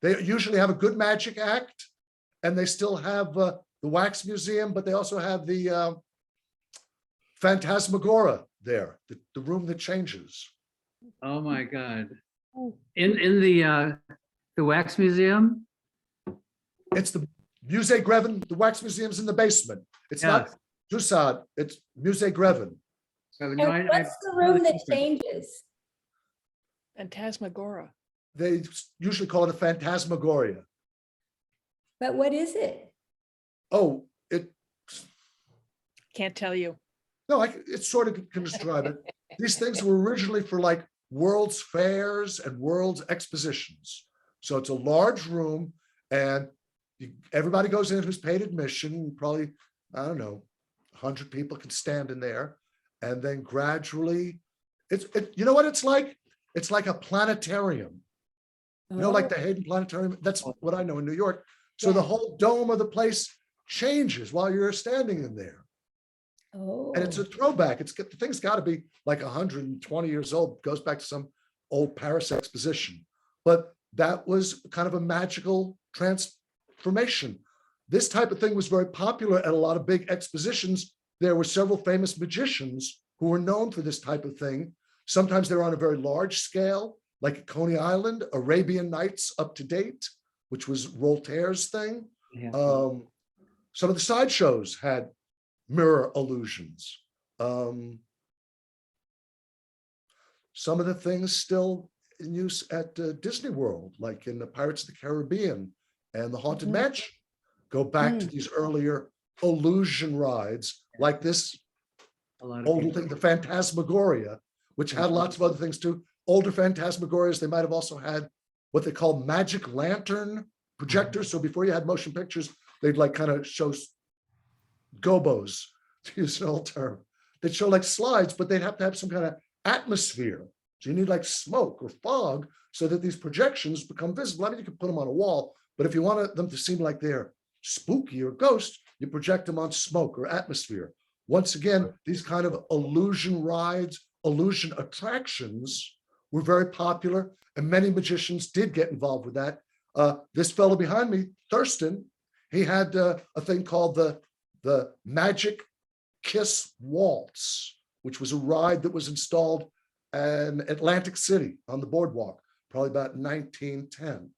They usually have a good magic act, and they still have the Wax Museum, but they also have the Phantasmagoria there, the room that changes. Oh, my God. Oh. In the Wax Museum? It's the Musée Grevin, the Wax Museum's in the basement. It's not Toussaint, it's Musée Grevin. And what's the room that changes? Phantasmagoria. They usually call it a Phantasmagoria. But what is it? Oh, it, Can't tell you. no, it sort of can describe it. These things were originally for like World's Fairs and World's Expositions. So it's a large room and everybody goes in who's paid admission, probably, I don't know, 100 people can stand in there. And then gradually, you know what it's like? It's like a planetarium. You know, like the Hayden Planetarium, that's what I know in New York. So the whole dome of the place changes while you're standing in there. Oh. And it's a throwback. The thing's got to be like 120 years old, goes back to some old Paris exposition. But that was kind of a magical transformation. This type of thing was very popular at a lot of big expositions. There were several famous magicians who were known for this type of thing. Sometimes they're on a very large scale, like at Coney Island, Arabian Nights Up to Date, which was Voltaire's thing. Yeah. Some of the sideshows had mirror illusions. Some of the things still in use at Disney World, like in the Pirates of the Caribbean and the Haunted Mansion, go back to these earlier illusion rides, like this older thing, the Phantasmagoria, which had lots of other things too. Older Phantasmagorias, they might have also had what they call magic lantern projectors. So before you had motion pictures, they'd like kind of show gobos, to use an old term. They'd show like slides, but they'd have to have some kind of atmosphere. So you need like smoke or fog so that these projections become visible. I mean, you can put them on a wall, but if you want them to seem like they're spooky or ghost, you project them on smoke or atmosphere. Once again, these kind of illusion rides, illusion attractions were very popular, and many magicians did get involved with that. This fellow behind me, Thurston, he had a thing called the Magic Kiss Waltz, which was a ride that was installed in Atlantic City on the boardwalk, probably about 1910.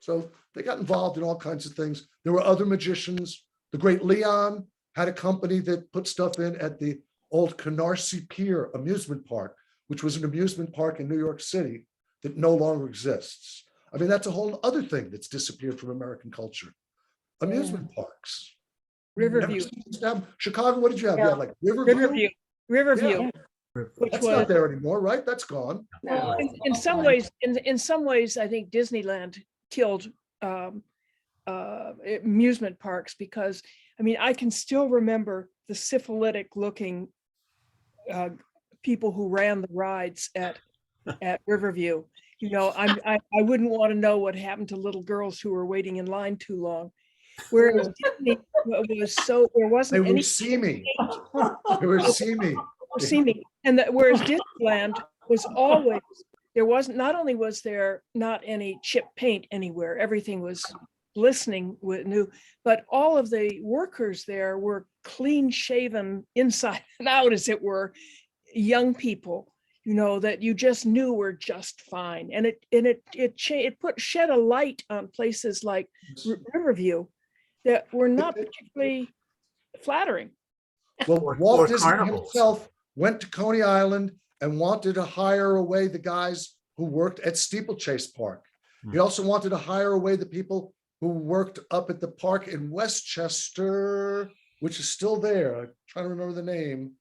So they got involved in all kinds of things. There were other magicians. The great Leon had a company that put stuff in at the old Canarsie Pier amusement park, which was an amusement park in New York City that no longer exists. I mean, that's a whole other thing that's disappeared from American culture. Amusement parks. Riverview. Chicago, what did you have? You had like Riverview? Riverview. Yeah. Which That's was not there anymore, right? That's gone. well, in some ways, in some ways, I think Disneyland killed amusement parks because, I mean, I can still remember the syphilitic looking people who ran the rides at Riverview. You know, I wouldn't want to know what happened to little girls who were waiting in line too long. Whereas Disney was so, there wasn't They any. were seamy. They were seamy. See me. And whereas Disneyland was always, there wasn't, not only was there not any chip paint anywhere, everything was glistening with new, but all of the workers there were clean shaven inside and out, as it were, young people, you know, that you just knew were just fine. And it shed a light on places like Riverview that were not particularly flattering. Well, Walt Disney himself went to Coney Island and wanted to hire away the guys who worked at Steeplechase Park. He also wanted to hire away the people who worked up at the park in Westchester, which is still there. I'm trying to remember the name,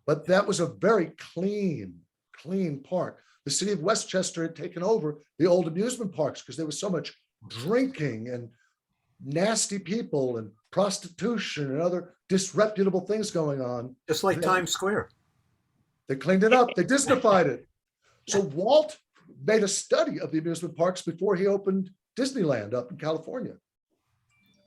but that was a very clean park. The city of Westchester had taken over the old amusement parks because there was so much drinking and nasty people and prostitution and other disreputable things going on. Just like Times Square. They cleaned it up. They Disneyfied it. So Walt made a study of the amusement parks before he opened Disneyland up in California.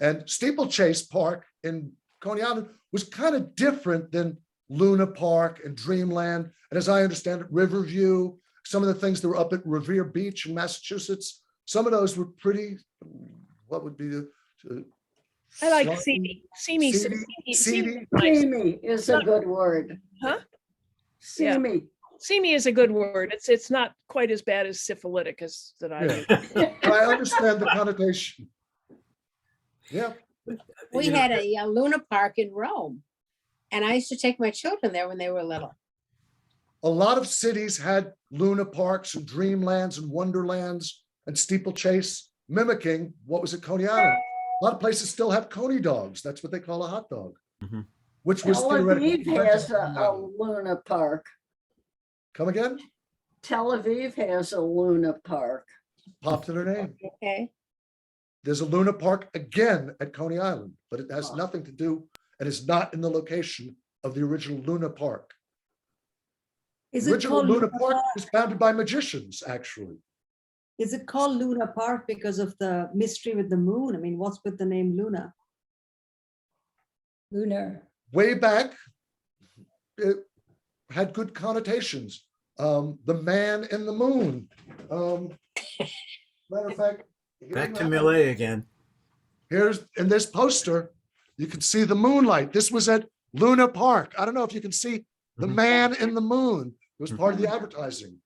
And Steeplechase Park in Coney Island was kind of different than Luna Park and Dreamland. And as I understand it, Riverview, some of the things that were up at Revere Beach in Massachusetts, some of those were pretty, what would be I like Sloppy, seamy, seamy. seedy, seedy. Nice. Seamy is a good word. Huh? Yeah. Seamy. Seamy is a good word. It's not quite as bad as syphilitic as that I Yeah. use. I understand the connotation. Yeah, We You know, had a Luna Park in Rome. And I used to take my children there when they were little. a lot of cities had Luna Parks and Dreamlands and Wonderlands and Steeplechase, mimicking what was at Coney Island. A lot of places still have Coney dogs. That's what they call a hot dog, Mhm. which was Tel theoretically. Aviv has invented on Coney a Island. Luna Park. Come again? Tel Aviv has a Luna Park. Popular name. Okay. There's a Luna Park again at Coney Island, but it has nothing to do, and is not in the location of the original Luna Park. Is The it original called Luna Luna Park Park? was founded by magicians, actually. Is it called Luna Park because of the mystery with the moon? I mean, what's with the name Luna? Lunar. Way back, it had good connotations. The man in the moon. Matter of fact, here Back you to have- Millet again. Here's in this poster, you can see the moonlight. This was at Luna Park. I don't know if you can see the Mhm. man in the moon. It was part of the advertising.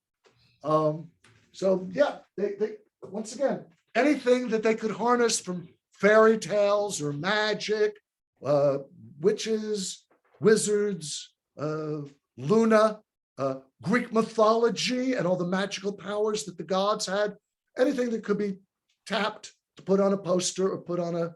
So yeah, they once again, anything that they could harness from fairy tales or magic, witches, wizards, Luna, Greek mythology, and all the magical powers that the gods had, anything that could be tapped to put on a poster or put on an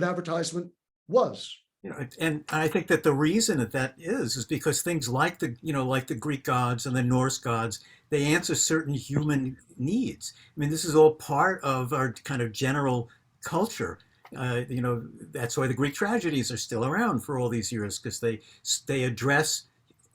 advertisement was. You know, and I think that the reason that is because things like like the Greek gods and the Norse gods, they answer certain human needs. I mean, this is all part of our kind of general culture. That's why the Greek tragedies are still around for all these years, because they address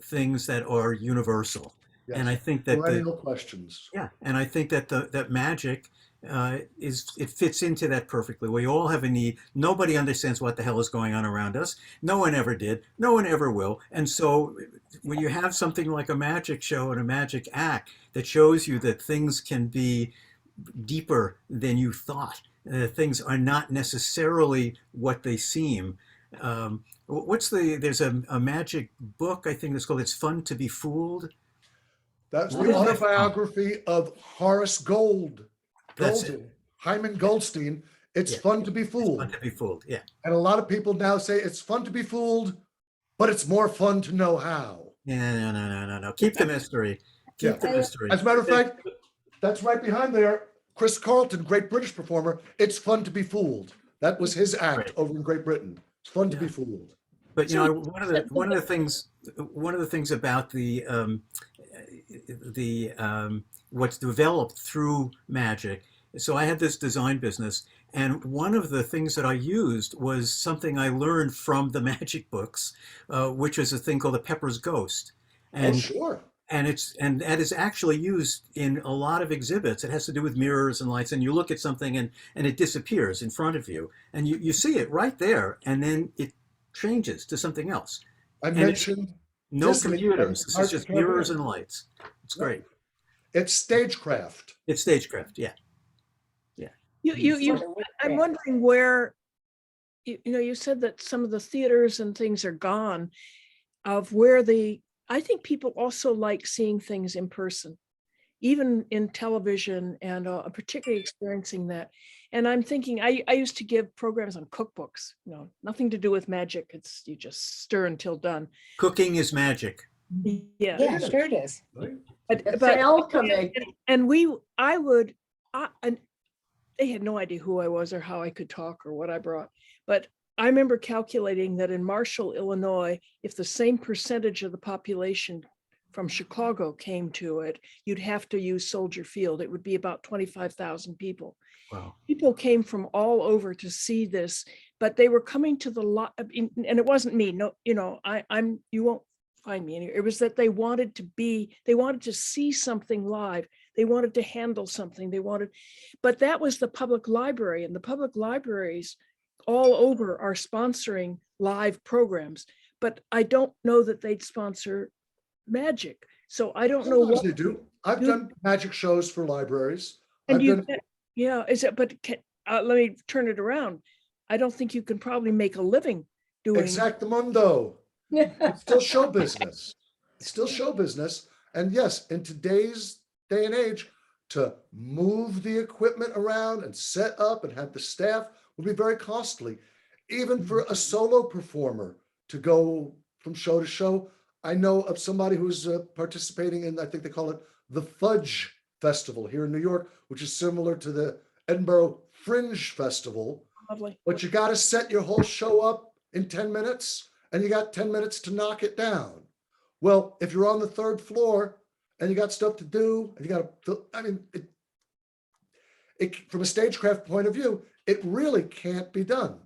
things that are universal. Yes. And I think that Perennial questions. yeah, and I think that that magic it fits into that perfectly. We all have a need. Nobody understands what the hell is going on around us. No one ever did. No one ever will. And so when you have something like a magic show and a magic act that shows you that things can be deeper than you thought, things are not necessarily what they seem. There's a magic book, I think it's called It's Fun to Be Fooled. That's What the is that? autobiography of Horace That's it. Goldstein, Hyman Goldstein. It's Yeah. fun to be It's fooled. Fun to Be Fooled, yeah. And a lot of people now say it's fun to be fooled, but it's more fun to know how. Yeah, no. Keep the mystery. Keep the Yeah. mystery. As a matter of fact, that's right behind there. Chris Carlton, great British performer. It's fun to be fooled. That was his act Right. over in Great Britain. It's fun to be Yeah. fooled. But one of the things about the what's developed through magic. So I had this design business, and one of the things that I used was something I learned from the magic books, which is a thing called the Pepper's Ghost. Oh, sure. And that is actually used in a lot of exhibits. It has to do with mirrors and lights, and you look at something and it disappears in front of you, and you see it right there, and then it changes to something else. I And mentioned No Disney computers. and This Art is just Caribbean. mirrors and lights. It's great. it's stagecraft. It's stagecraft. Yeah. I'm wondering where, you said that some of the theaters and things are gone, of where I think people also like seeing things in person, even in television, and particularly experiencing that. And I'm thinking, I used to give programs on cookbooks, nothing to do with magic. It's you just stir until done. Cooking is magic. Yeah. Yeah, sure it is. It's alchemy. And and they had no idea who I was or how I could talk or what I brought. But I remember calculating that in Marshall, Illinois, if the same percentage of the population from Chicago came to it, you'd have to use Soldier Field. It would be about 25,000 people. Wow. People came from all over to see this, but they were coming to the lot, and it wasn't me. No, you won't find me anywhere. It was that they wanted to see something live. They wanted to handle something. But that was the public library, and the public libraries all over are sponsoring live programs. But I don't know that they'd sponsor magic. So I don't know Sometimes what they do. I've done magic shows for libraries. And I've done, let me turn it around. I don't think you can probably make a living doing. Exactamundo. It's still show business. It's still show business. And yes, in today's day and age, to move the equipment around and set up and have the staff would be very costly. Even for a solo performer to go from show to show. I know of somebody who's participating in, I think they call it the Fudge Festival here in New York, which is similar to the Edinburgh Fringe Festival. Lovely. But you got to set your whole show up in 10 minutes and you got 10 minutes to knock it down. Well, if you're on the third floor and you got stuff to do and you got to, I mean, from a stagecraft point of view, it really can't be done.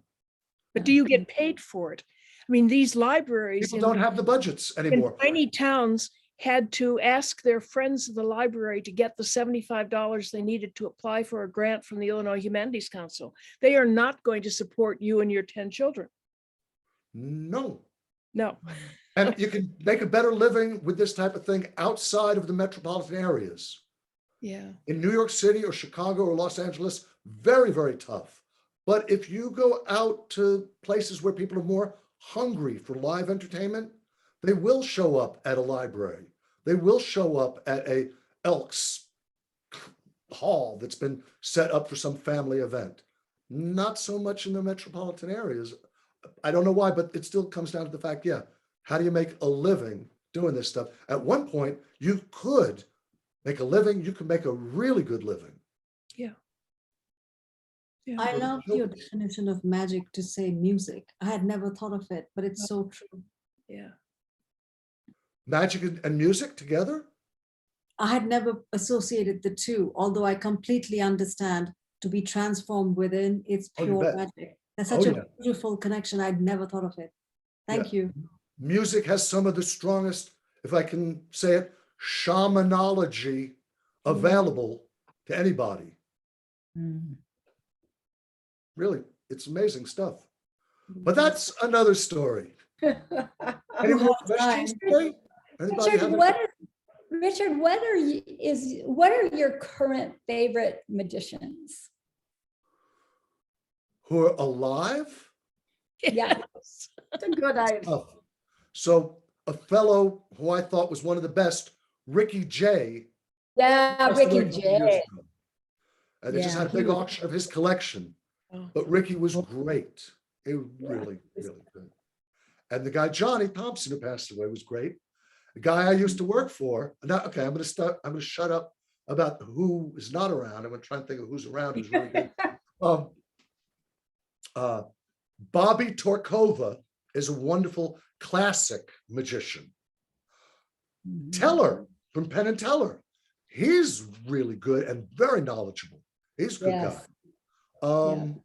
But do you get paid for it? I mean, these libraries People don't have the budgets anymore. in tiny towns had to ask their friends of the library to get the $75 they needed to apply for a grant from the Illinois Humanities Council. They are not going to support you and your 10 children. No. No. And you can make a better living with this type of thing outside of the metropolitan areas. Yeah. In New York City or Chicago or Los Angeles, very, very tough. But if you go out to places where people are more hungry for live entertainment, they will show up at a library. They will show up at a Elks hall that's been set up for some family event. Not so much in the metropolitan areas. I don't know why, but it still comes down to the fact, yeah, how do you make a living doing this stuff? At one point, you could make a living, you could make a really good living. Yeah. Yeah. I love your definition of magic to say music. I had never thought of it, but it's so true. Yeah. Magic and music together? I had never associated the two, although I completely understand to be transformed within, it's Oh, you pure bet. magic. That's such Oh, a yeah. beautiful connection. I'd never thought of it. Thank you. Music has some of the strongest, if I can say it, shamanology available to anybody. Really, it's amazing stuff. But that's another story. Any more questions today? Anybody Richard, have any- what are your current favorite magicians? Who are alive? Yeah. That's a good idea. Oh. So a fellow who I thought was one of the best, Ricky Jay. Yeah, passed away Ricky a couple years Jay. ago. And they just Yeah, had a he big was- auction of his collection. Oh. But Ricky was great. He was really, really good. And the guy, Johnny Thompson, who passed away, was great. The guy I used to work for. Now, okay, I'm going to shut up about who is not around. I'm going to try and think of who's around who's really good. Bobby Torkova is a wonderful classic magician. Teller from Penn and Teller. He's really good and very knowledgeable. He's a good Yes. guy.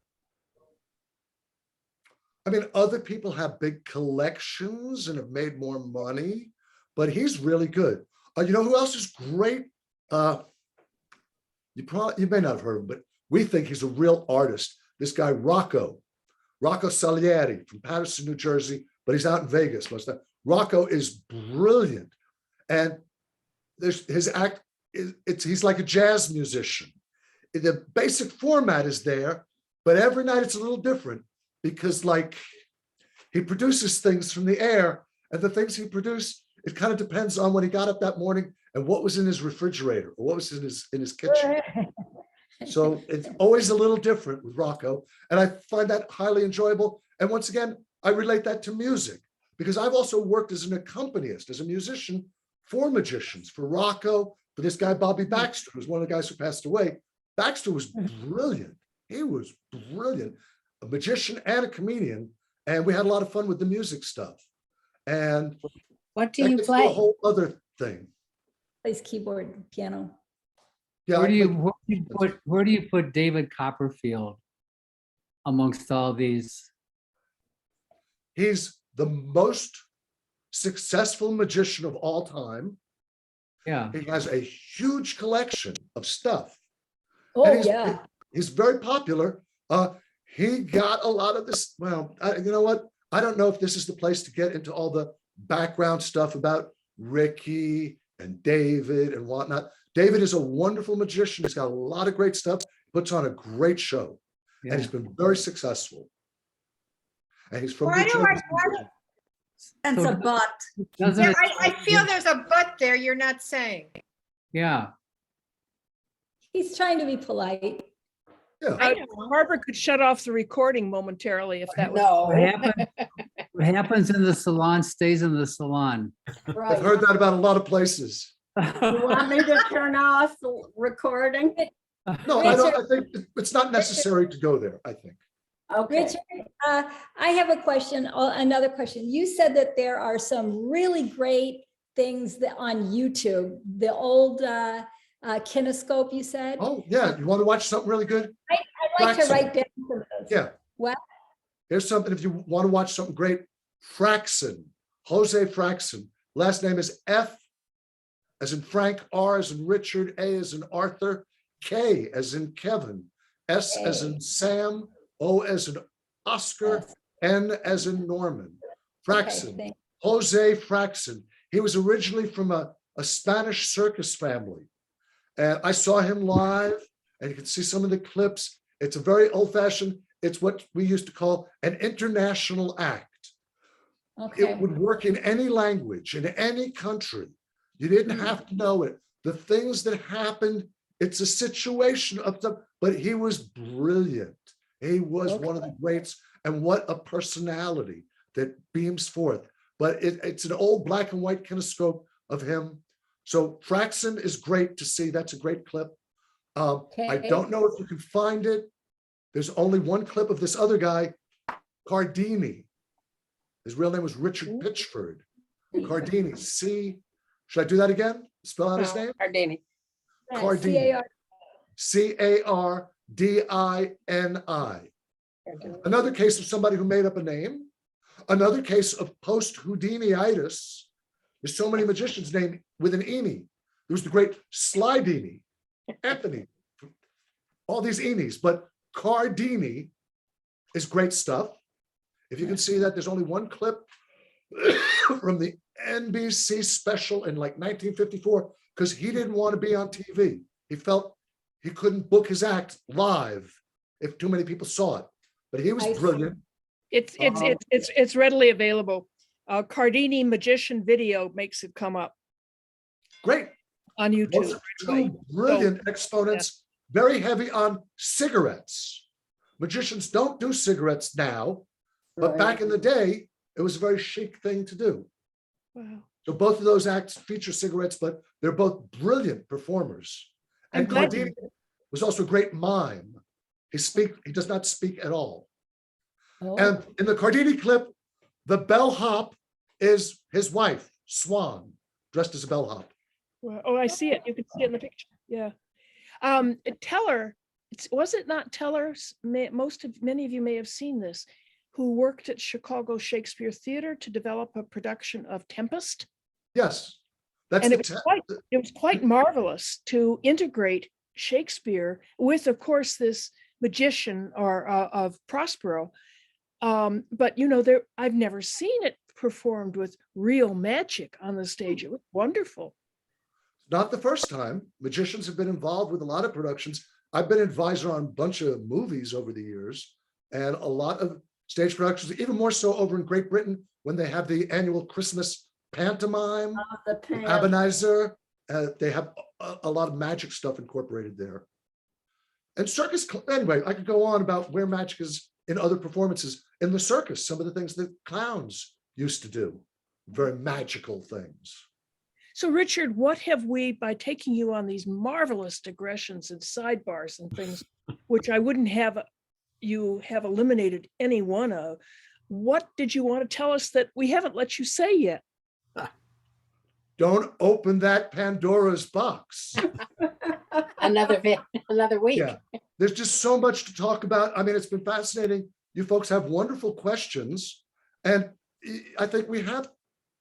I mean, other people have big collections and have made more money, but he's really good. You know who else is great? You may not have heard of him, but we think he's a real artist. This guy, Rocco Salieri from Paterson, New Jersey, but he's out in Vegas most of the time. Rocco is brilliant. And his act, he's like a jazz musician. The basic format is there, but every night it's a little different because like he produces things from the air, and the things he produced, it kind of depends on when he got up that morning and what was in his refrigerator or what was in his kitchen. So it's always a little different with Rocco. And I find that highly enjoyable. And once again, I relate that to music because I've also worked as an accompanist, as a musician for magicians, for Rocco, for this guy, Bobby Baxter, who's one of the guys who passed away. Baxter was brilliant. He was brilliant, a magician and a comedian. And we had a lot of fun with the music stuff. And What do that you gets to a play? whole other thing. Plays keyboard, piano. Yeah, Where do I where do you put David Copperfield amongst all these? he's the most successful magician of all time. Yeah. He has a huge collection of stuff. Oh, And yeah. He's very popular. He got a lot of this. Well, you know what? I don't know if this is the place to get into all the background stuff about Ricky and David and whatnot. David is a wonderful magician. He's got a lot of great stuff. Puts on a great show. Yeah. And he's been very successful. and he's from Why do Detroit. And So a butt. Doesn't Yeah, it? I feel there's a but there you're not saying. Yeah. He's trying to be polite. Yeah, I Barbara could shut off the recording momentarily if that was. What No. happens, what happens in the salon stays in the salon. Right. I've heard that about a lot of places. You want me to turn off the recording? No, I don't, I think it's not necessary to go there, I think. Okay. Richard, I have a question, another question. You said that there are some really great things that on YouTube, the old kinescope you said. Oh, yeah, you want to watch something really good? I'd like to Fraxel. write down some of those. Yeah. What? Here's something, if you want to watch something great, Fraxon, Jose Fraxon. Last name is F as in Frank, R as in Richard, A as in Arthur, K as in Kevin, S as in Sam, O as in Oscar, Yes. N as in Norman. Okay, Fraxon, thank- Jose Fraxon. He was originally from a Spanish circus family. And I saw him live, and you can see some of the clips. It's a very old-fashioned, it's what we used to call an international act. Okay. It would work in any language, in any country. You didn't have to know it. The things that happened, it's a situation of them, but he was brilliant. He was one of the greats, and what a personality that beams forth. But it's an old black and white kinescope of him. So Fraxon is great to see. That's a great clip. I Okay. don't know if you can find it. There's only one clip of this other guy, Cardini. His real name was Richard Pitchford. Cardini, should I do that again? Spell out his name? Ardini. Cardini. C-A-R- Cardini. Another case of somebody who made up a name. Another case of post-Houdini-itis. There's so many magicians named with an Eni. There was the great Slidini, Anthony, all these Enis, but Cardini is great stuff. If you can see that, there's only one clip from the NBC special in like 1954, because he didn't want to be on TV. He felt he couldn't book his act live if too many people saw it, but he was I see. brilliant. It's readily available. Cardini magician video makes it come up Great. on YouTube. Those are right away. two brilliant exponents, very heavy on cigarettes. Magicians don't do cigarettes now, but back in the day, it was a very chic thing to do. Wow. So both of those acts feature cigarettes, but they're both brilliant performers. I'm And glad Cardini was also a great mime. He does not speak at all. Oh, And in the Cardini clip, the bellhop is his wife, Swan, dressed as a bellhop. Well, oh, I see it. You can see it in the picture. Yeah. Teller, was it not Teller? Many of you may have seen this, who worked at Chicago Shakespeare Theater to develop a production of Tempest. Yes, that's And the it was quite marvelous to integrate Shakespeare with, of course, this magician of Prospero. But I've never seen it performed with real magic on the stage. It was wonderful. not the first time. Magicians have been involved with a lot of productions. I've been advisor on a bunch of movies over the years, and a lot of stage productions, even more so over in Great Britain, when they have the annual Christmas pantomime, Ebenezer. They have a lot of magic stuff incorporated there. And circus, anyway, I could go on about where magic is in other performances. In the circus, some of the things that clowns used to do, very magical things. So Richard, what have we, by taking you on these marvelous digressions and sidebars and things, which I wouldn't have you have eliminated any one of, what did you want to tell us that we haven't let you say yet? Don't open that Pandora's box. Another week. Yeah, there's just so much to talk about. I mean, it's been fascinating. You folks have wonderful questions. And I think we have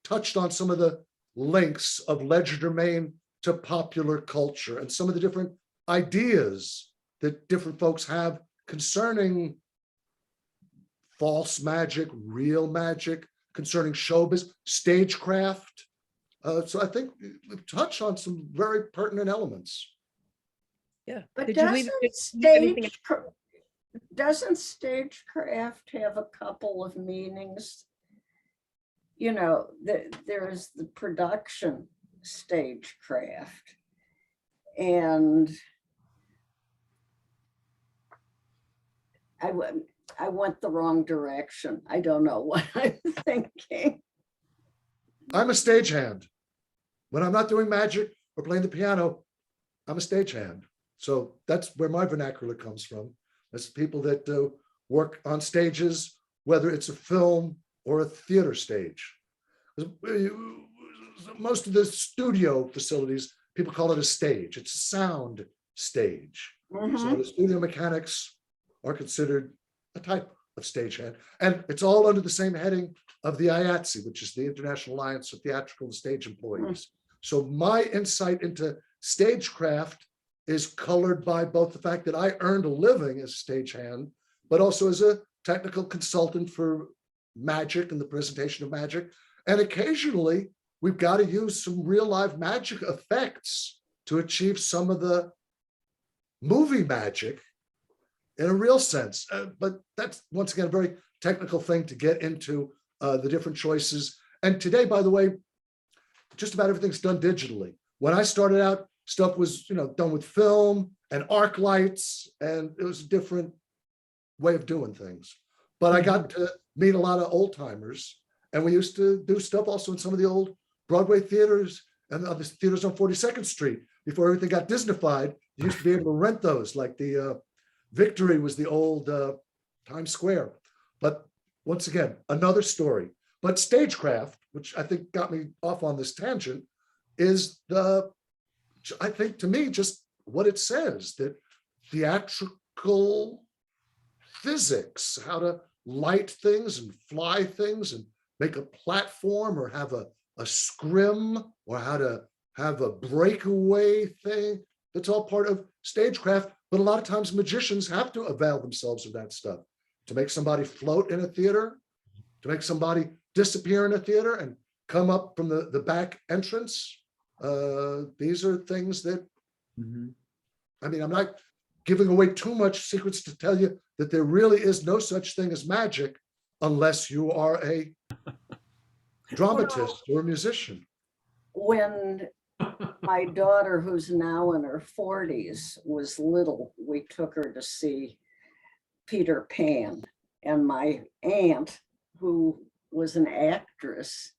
touched on some of the links of legerdemain to popular culture and some of the different ideas that different folks have concerning false magic, real magic, concerning showbiz, stagecraft. So I think we've touched on some very pertinent elements. Yeah. But Did you leave doesn't anything? doesn't stagecraft have a couple of meanings? You know, there's the production stagecraft. And I went the wrong direction. I don't know what I'm thinking. I'm a stagehand. When I'm not doing magic or playing the piano, I'm a stagehand. So that's where my vernacular comes from. That's people that work on stages, whether it's a film or a theater stage. Most of the studio facilities, people call it a stage. It's a sound stage. So the studio mechanics are considered a type of stagehand. And it's all under the same heading of the IATSE, which is the International Alliance of Theatrical and Stage Employees. So my insight into stagecraft is colored by both the fact that I earned a living as a stagehand, but also as a technical consultant for magic and the presentation of magic. And occasionally we've got to use some real live magic effects to achieve some of the movie magic in a real sense. But that's, once again, a very technical thing to get into the different choices. And today, by the way, just about everything's done digitally. When I started out, stuff was, done with film and arc lights, and it was a different way of doing things. But I got to meet a lot of old timers, and we used to do stuff also in some of the old Broadway theaters and the theaters on 42nd Street. Before everything got Disneyfied, you used to be able to rent those, like the Victory was the old Times Square. But once again, another story. But stagecraft, which I think got me off on this tangent, is I think to me, just what it says, that theatrical physics, how to light things and fly things and make a platform or have a scrim, or how to have a breakaway thing. That's all part of stagecraft. But a lot of times magicians have to avail themselves of that stuff to make somebody float in a theater, to make somebody disappear in a theater and come up from the back entrance. These are things that, I mean, I'm not giving away too much secrets to tell you that there really is no such thing as magic unless you are a dramatist or a musician. When my daughter, who's now in her 40s, was little, we took her to see Peter Pan. And my aunt, who was an actress,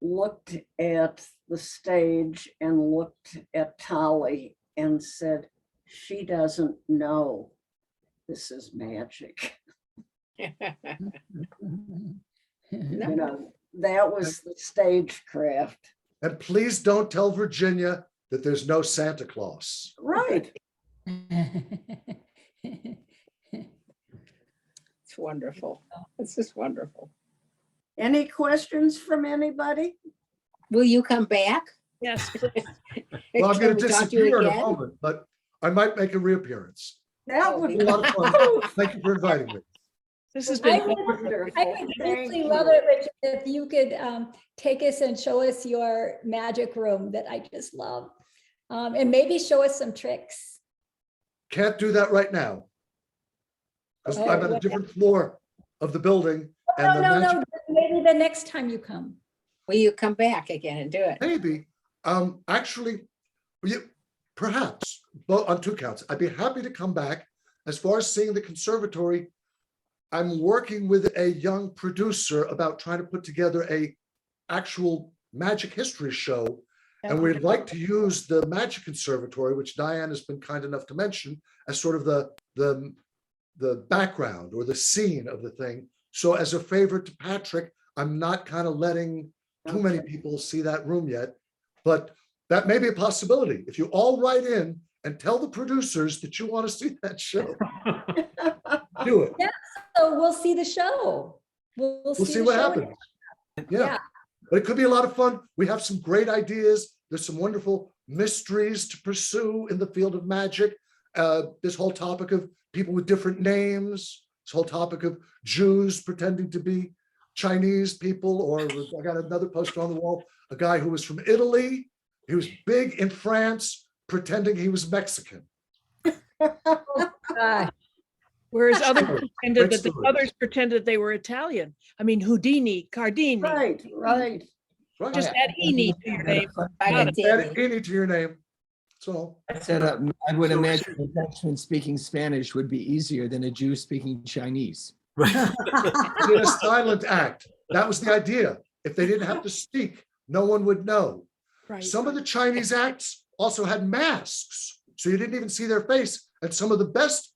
looked at the stage and looked at Tolly and said, "She doesn't know this is magic." That was the stagecraft. And please don't tell Virginia that there's no Santa Claus. Right. It's wonderful. It's just wonderful. Any questions from anybody? Will you come back? Yes. Well, I'm going Can to we talk to you disappear in a again? moment, but I might make a reappearance. That would A be lot of fun. Thank you for inviting me. This has I been would wonderful. Thank really you. love it, Richard, if you could take us and show us your magic room that I just love. And maybe show us some tricks. Can't do that right now, because Oh, I'm at a what- different floor of the building. No, And the no, magic, no, maybe the next time you come. Will you come back again and do it? maybe, actually, perhaps, but on two counts. I'd be happy to come back. As far as seeing the conservatory, I'm working with a young producer about trying to put together a actual magic history show. And we'd like to use the Magic Conservatory, which Diane has been kind enough to mention, as sort of the background or the scene of the thing. So as a favor to Patrick, I'm not kind of letting too many people see that room yet, but that may be a possibility. If you all write in and tell the producers that you want to see that show, do it. So we'll see the show. We'll see the what show. happens. Yeah. Yeah. But it could be a lot of fun. We have some great ideas. There's some wonderful mysteries to pursue in the field of magic. This whole topic of people with different names, this whole topic of Jews pretending to be Chinese people, or I got another poster on the wall, a guy who was from Italy. He was big in France, pretending he was Mexican. Gosh. Whereas others Great pretended that the stories. others pretended they were Italian. I mean, Houdini, Cardini, Right, right. Right. just add Eni to your name. Got it. Add any to your name. So, I would So, imagine a Dutchman speaking Spanish would be easier than a Jew speaking Chinese. did a silent act. That was the idea. If they didn't have to speak, no one would know. Right. Some of the Chinese acts also had masks, so you didn't even see their face. And some of the best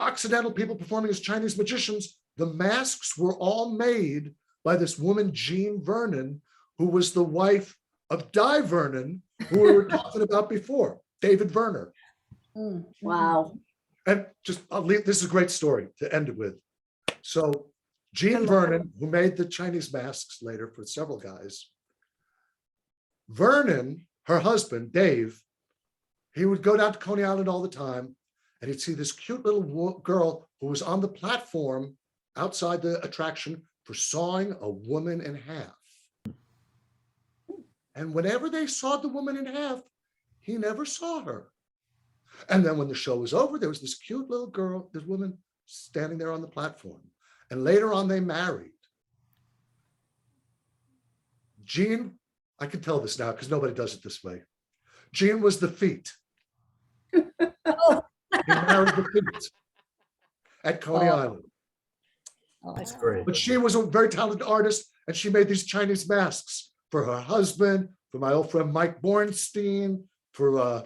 Occidental people performing as Chinese magicians, the masks were all made by this woman, Jean Vernon, who was the wife of Di Vernon, who we were talking about before, David Verner. Wow. And just, I'll leave, this is a great story to end it with. So Jean Vernon, who made the Chinese masks later for several guys, Vernon, her husband, Dave, he would go down to Coney Island all the time, and he'd see this cute little girl who was on the platform outside the attraction for sawing a woman in half. And whenever they sawed the woman in half, he never saw her. And then when the show was over, there was this cute little girl, this woman standing there on the platform. And later on, they married. Jean, I can tell this now because nobody does it this way. Jean was the feet. He married the feet at Coney Island. That's great. But she was a very talented artist, and she made these Chinese masks for her husband, for my old friend Mike Bornstein, for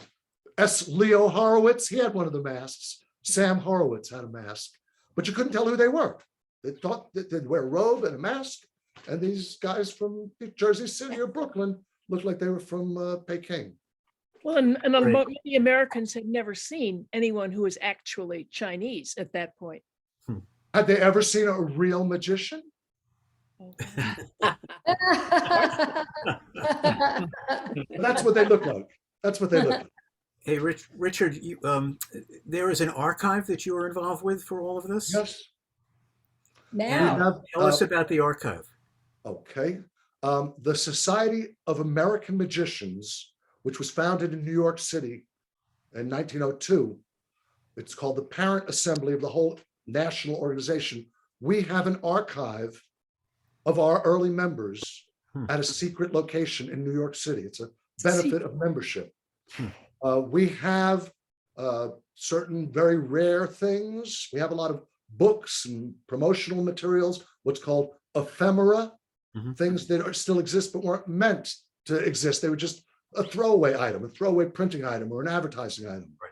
S. Leo Horowitz. He had one of the masks. Sam Horowitz had a mask, but you couldn't tell who they were. They thought that they'd wear a robe and a mask, and these guys from Jersey City or Brooklyn looked like they were from Peking. Well, and Right. many Americans had never seen anyone who was actually Chinese at that point. Had they ever seen a real magician? That's what they look like. That's what they look like. Hey, Richard, there is an archive that you were involved with for all of this? Yes. Now, Tell us about the archive. Okay. The Society of American Magicians, which was founded in New York City in 1902, it's called the parent assembly of the whole national organization. We have an archive of our early members at a secret location in New York City. It's a benefit of membership. We have certain very rare things. We have a lot of books and promotional materials, what's called ephemera, things that still exist but weren't meant to exist. They were just a throwaway item, a throwaway printing item, or an advertising item. Right.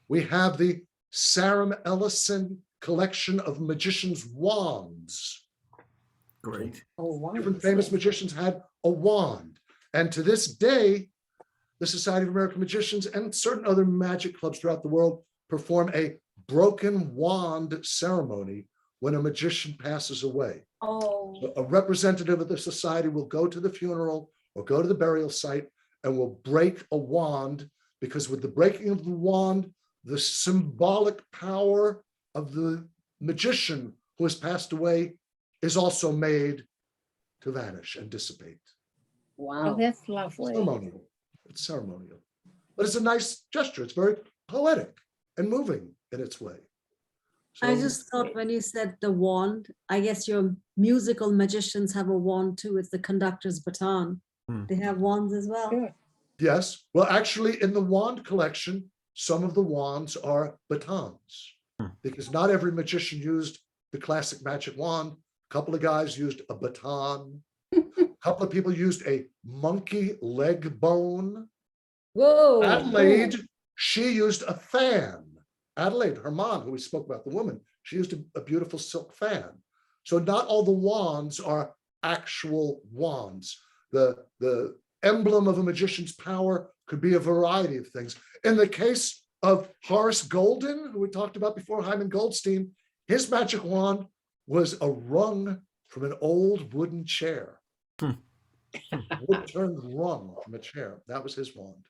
We have the Sarum Ellison collection of magicians' wands. Great. Different famous magicians had a wand. And to this day, the Society of American Magicians and certain other magic clubs throughout the world perform a broken wand ceremony when a magician passes away. So a representative of the society will go to the funeral or go to the burial site and will break a wand, because with the breaking of the wand, the symbolic power of the magician who has passed away is also made to vanish and dissipate. Wow. Oh, that's lovely. Ceremonial. It's ceremonial. But it's a nice gesture. It's very poetic and moving in its way. I So- just thought when you said the wand, I guess your musical magicians have a wand too. It's the conductor's baton. They have wands as well. Yeah. Yes. Well, actually, in the wand collection, some of the wands are batons, because not every magician used the classic magic wand. A couple of guys used a baton. A couple of people used a monkey leg bone. whoa. Adelaide, she used a fan. Adelaide, her mom, who we spoke about, the woman, she used a beautiful silk fan. So not all the wands are actual wands. The emblem of a magician's power could be a variety of things. In the case of Horace Golden, who we talked about before, Hyman Goldstein, his magic wand was a rung from an old wooden chair. Wood-turned rung from a chair. That was his wand.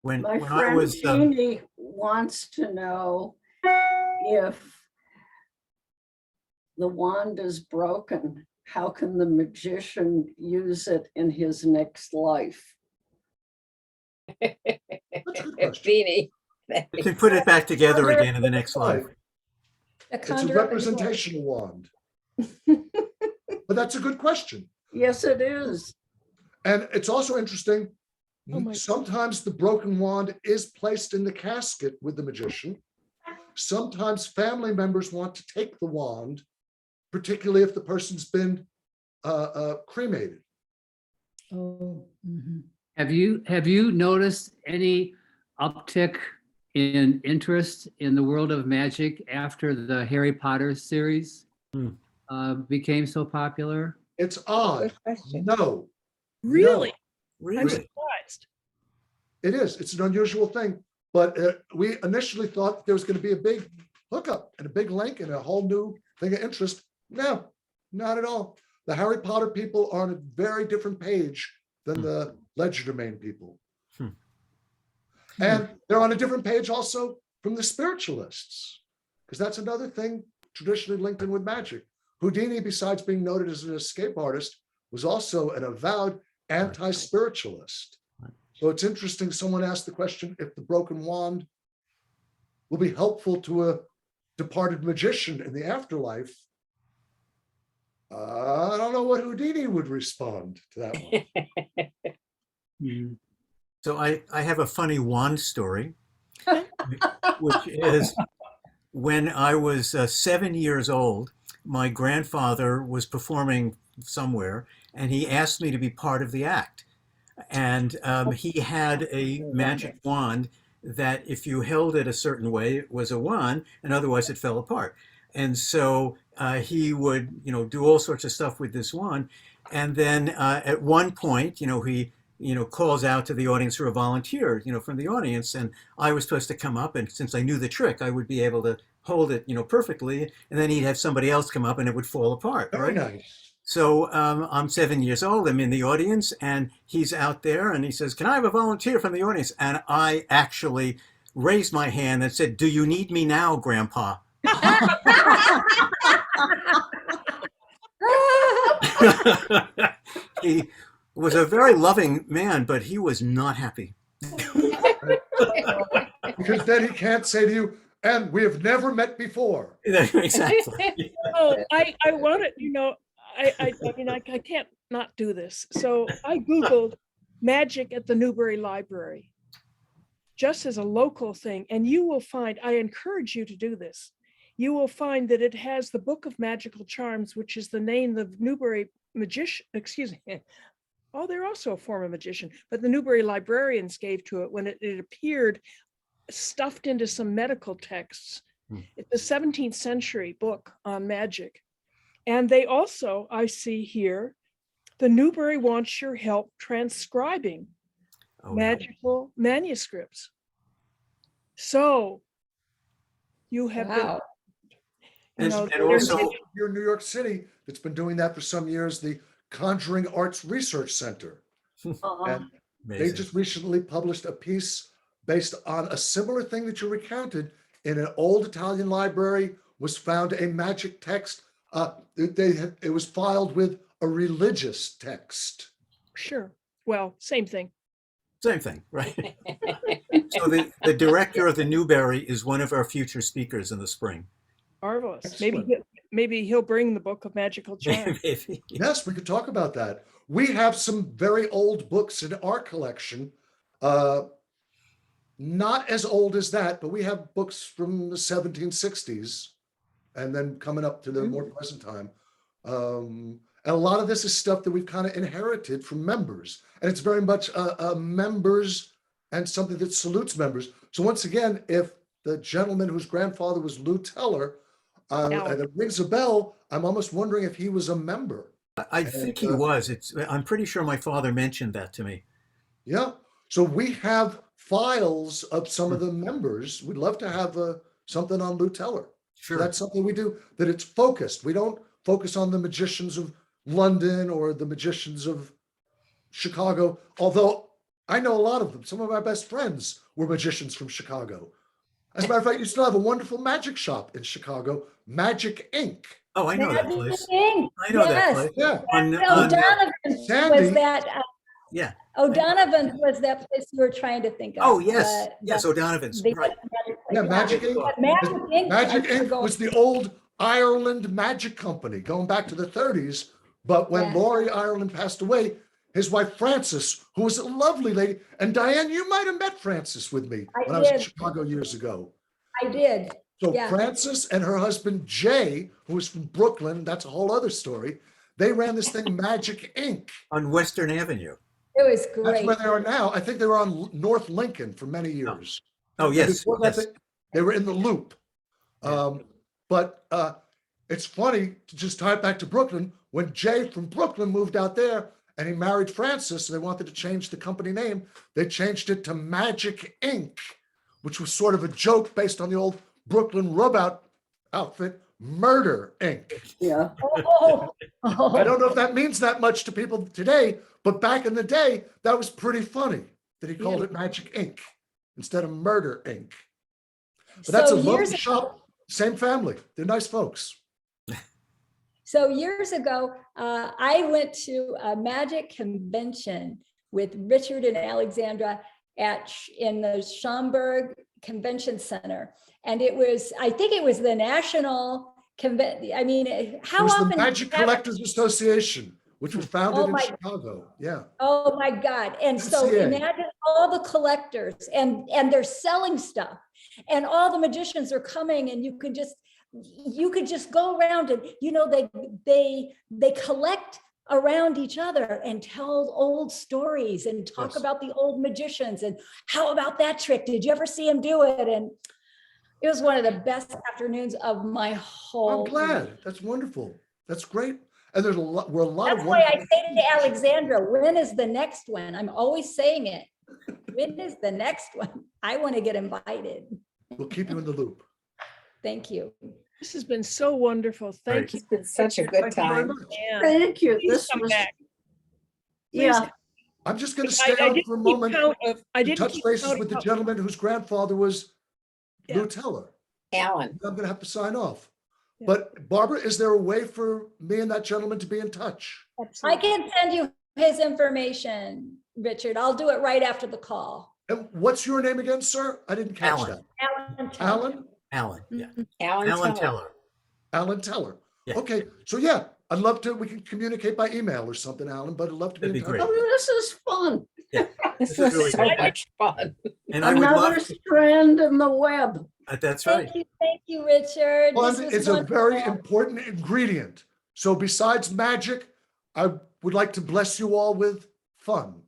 When My I friend was Jeannie wants to know if the wand is broken, how can the magician use it in his next life? That's a good question. Beanie. you can put it back together again in the next life. A It's a conjure up and representational wand. But that's a good question. Yes, it is. And it's also interesting, Oh my- sometimes the broken wand is placed in the casket with the magician. Sometimes family members want to take the wand, particularly if the person's been cremated. Oh, mhm. Have you noticed any uptick in interest in the world of magic after the Harry Potter series became so popular? It's odd. No, Really? I'm Really? surprised. it is. It's an unusual thing. But we initially thought there was going to be a big hookup and a big link and a whole new thing of interest. No, not at all. The Harry Potter people are on a very different page than the Legerdemain people. And they're on a different page also from the spiritualists, because that's another thing traditionally linked in with magic. Houdini, besides being noted as an escape artist, was also an avowed anti-spiritualist. So it's interesting, someone asked the question if the broken wand will be helpful to a departed magician in the afterlife. I don't know what Houdini would respond to that one. Mhm. So I have a funny wand story, which is when I was 7 years old, my grandfather was performing somewhere and he asked me to be part of the act. And he had a magic wand that if you held it a certain way, it was a wand, and otherwise it fell apart. And so he would, do all sorts of stuff with this wand. And then at one point, he, calls out to the audience for a volunteer, from the audience. And I was supposed to come up, and since I knew the trick, I would be able to hold it, perfectly. And then he'd have somebody else come up and it would fall apart. Very Right? nice. So I'm 7 years old. I'm in the audience, and he's out there, and he says, "Can I have a volunteer from the audience?" And I actually raised my hand and said, "Do you need me now, Grandpa?" He was a very loving man, but he was not happy. Because then he can't say to you, "And we have never met before." Exactly. Oh, I want it, I mean, I can't not do this. So I Googled magic at the Newberry Library, just as a local thing. And you will find, I encourage you to do this. You will find that it has the Book of Magical Charms, which is the name the Newberry magician, excuse me. Oh, they're also a former magician, but the Newberry librarians gave to it when it appeared stuffed into some medical texts. It's a 17th century book on magic. And they also, I see here, the Newberry wants your help transcribing magical manuscripts. So you have Wow. been, And also, Here in New York City, that's been doing that for some years, the Conjuring Arts Research Center. And they amazing. just recently published a piece based on a similar thing that you recounted. In an old Italian library was found a magic text. It was filed with a religious text. sure. Well, same thing. Same thing, right? So the director of the Newberry is one of our future speakers in the spring. Marvelous. Excellent. Maybe he'll bring the Book of Magical Charms. Maybe. Yes, we could talk about that. We have some very old books in our collection. Not as old as that, but we have books from the 1760s and then coming up to the more present time. And a lot of this is stuff that we've kind of inherited from members. And it's very much members and something that salutes members. So once again, if the gentleman whose grandfather was Lou Teller, and it rings a bell, I'm almost wondering if he was a member. I think he was. I'm pretty sure my father mentioned that to me. Yeah. So we have files of some of the members. We'd love to have something on Lou Teller. Sure. So that's something we do, that it's focused. We don't focus on the magicians of London or the magicians of Chicago, although I know a lot of them. Some of my best friends were magicians from Chicago. As a matter of fact, you still have a wonderful magic shop in Chicago, Magic Inc. Oh, I know that place. Ink. I know that Yes. place. Yeah. On, No, on, Donovan Sandy. was that Yeah. O'Donovan's was that place you were trying to think of. Oh, yes, the- yes, the- O'Donovan's, the right. magic Yeah, place. Magic Ink. But Magic Ink. Magic I Ink forgot- was the old Ireland magic company going back to the 30s. But when Yes. Laurie Ireland passed away, his wife Frances, who was a lovely lady, and Diane, you might have met Frances with me I when I was in did. Chicago years ago. I did. So Yeah. Frances and her husband Jay, who was from Brooklyn, that's a whole other story. They ran this thing, Magic Ink. On Western Avenue. It was That's great. where they are now. I think they were on North Lincoln for many years. Oh, And yes, before that, yes. they were in the Loop. Yeah. But it's funny to just tie it back to Brooklyn. When Jay from Brooklyn moved out there and he married Frances, they wanted to change the company name. They changed it to Magic Ink, which was sort of a joke based on the old Brooklyn rub-out outfit, Murder Ink. Yeah. Oh, I don't know if that means that much to people today, but back in the day, that was pretty funny that he called it Magic Ink instead of Murder Ink. But that's a So lovely years shop, same family. They're nice folks. So years ago, I went to a magic convention with Richard and Alexandra in the Schaumburg Convention Center. And it was, I think it was the national convention. I mean, It how was often? the Magic Collectors Association, which was founded Oh in my- Chicago. Yeah. Oh my God. And so MCA. imagine all the collectors and they're selling stuff and all the magicians are coming and you could just go around and, you know, they collect around each other and tell old stories and talk Yes. about the old magicians and how about that trick? Did you ever see him do it? And it was one of the best afternoons of my whole. I'm glad. That's wonderful. That's great. And there's a lot, we're a lot That's of why I wonderful. say to Alexandra, when is the next one? I'm always saying it. When is the next one? I want to get invited. We'll keep you in the loop. Thank you. This has been so wonderful. Thank Right. you. It's been such a good Thank you very time. much. Yeah. Thank you. Please This come was, back. yeah, I'm just going to I stay on didn't for a keep moment count of- I to didn't touch keep bases count with the of- gentleman whose grandfather was Yeah. Lou Teller. Alan. I'm going to have to sign off. Yeah. But Barbara, is there a way for me and that gentleman to be in touch? I Absolutely. can send you his information, Richard. I'll do it right after the call. And what's your name again, sir? I didn't catch Alan. that. Alan. Alan? Alan, yeah. Alan Alan Teller. Teller. Alan Teller. Yeah. Okay, so yeah, I'd love to, we can communicate by email or something, Alan, but I'd love to be That'd in be touch. great. oh, this is fun. This This is was really so great. much fun. And I would Another love, strand in the web. that's right. Thank you, Richard. Fun This was is a very wonderful. important ingredient. So besides magic, I would like to bless you all with fun.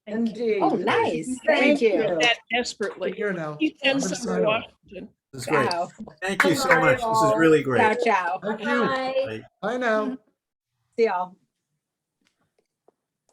Thank you. Indeed. Oh, nice. Thank Thank you. you. That desperately. Take care now. You send I'm gonna some sign to off. Washington. This is great. Ciao. Thank you so Bye, much. This is all. really great. Ciao, ciao. Thank you. Bye. Bye now. See y'all.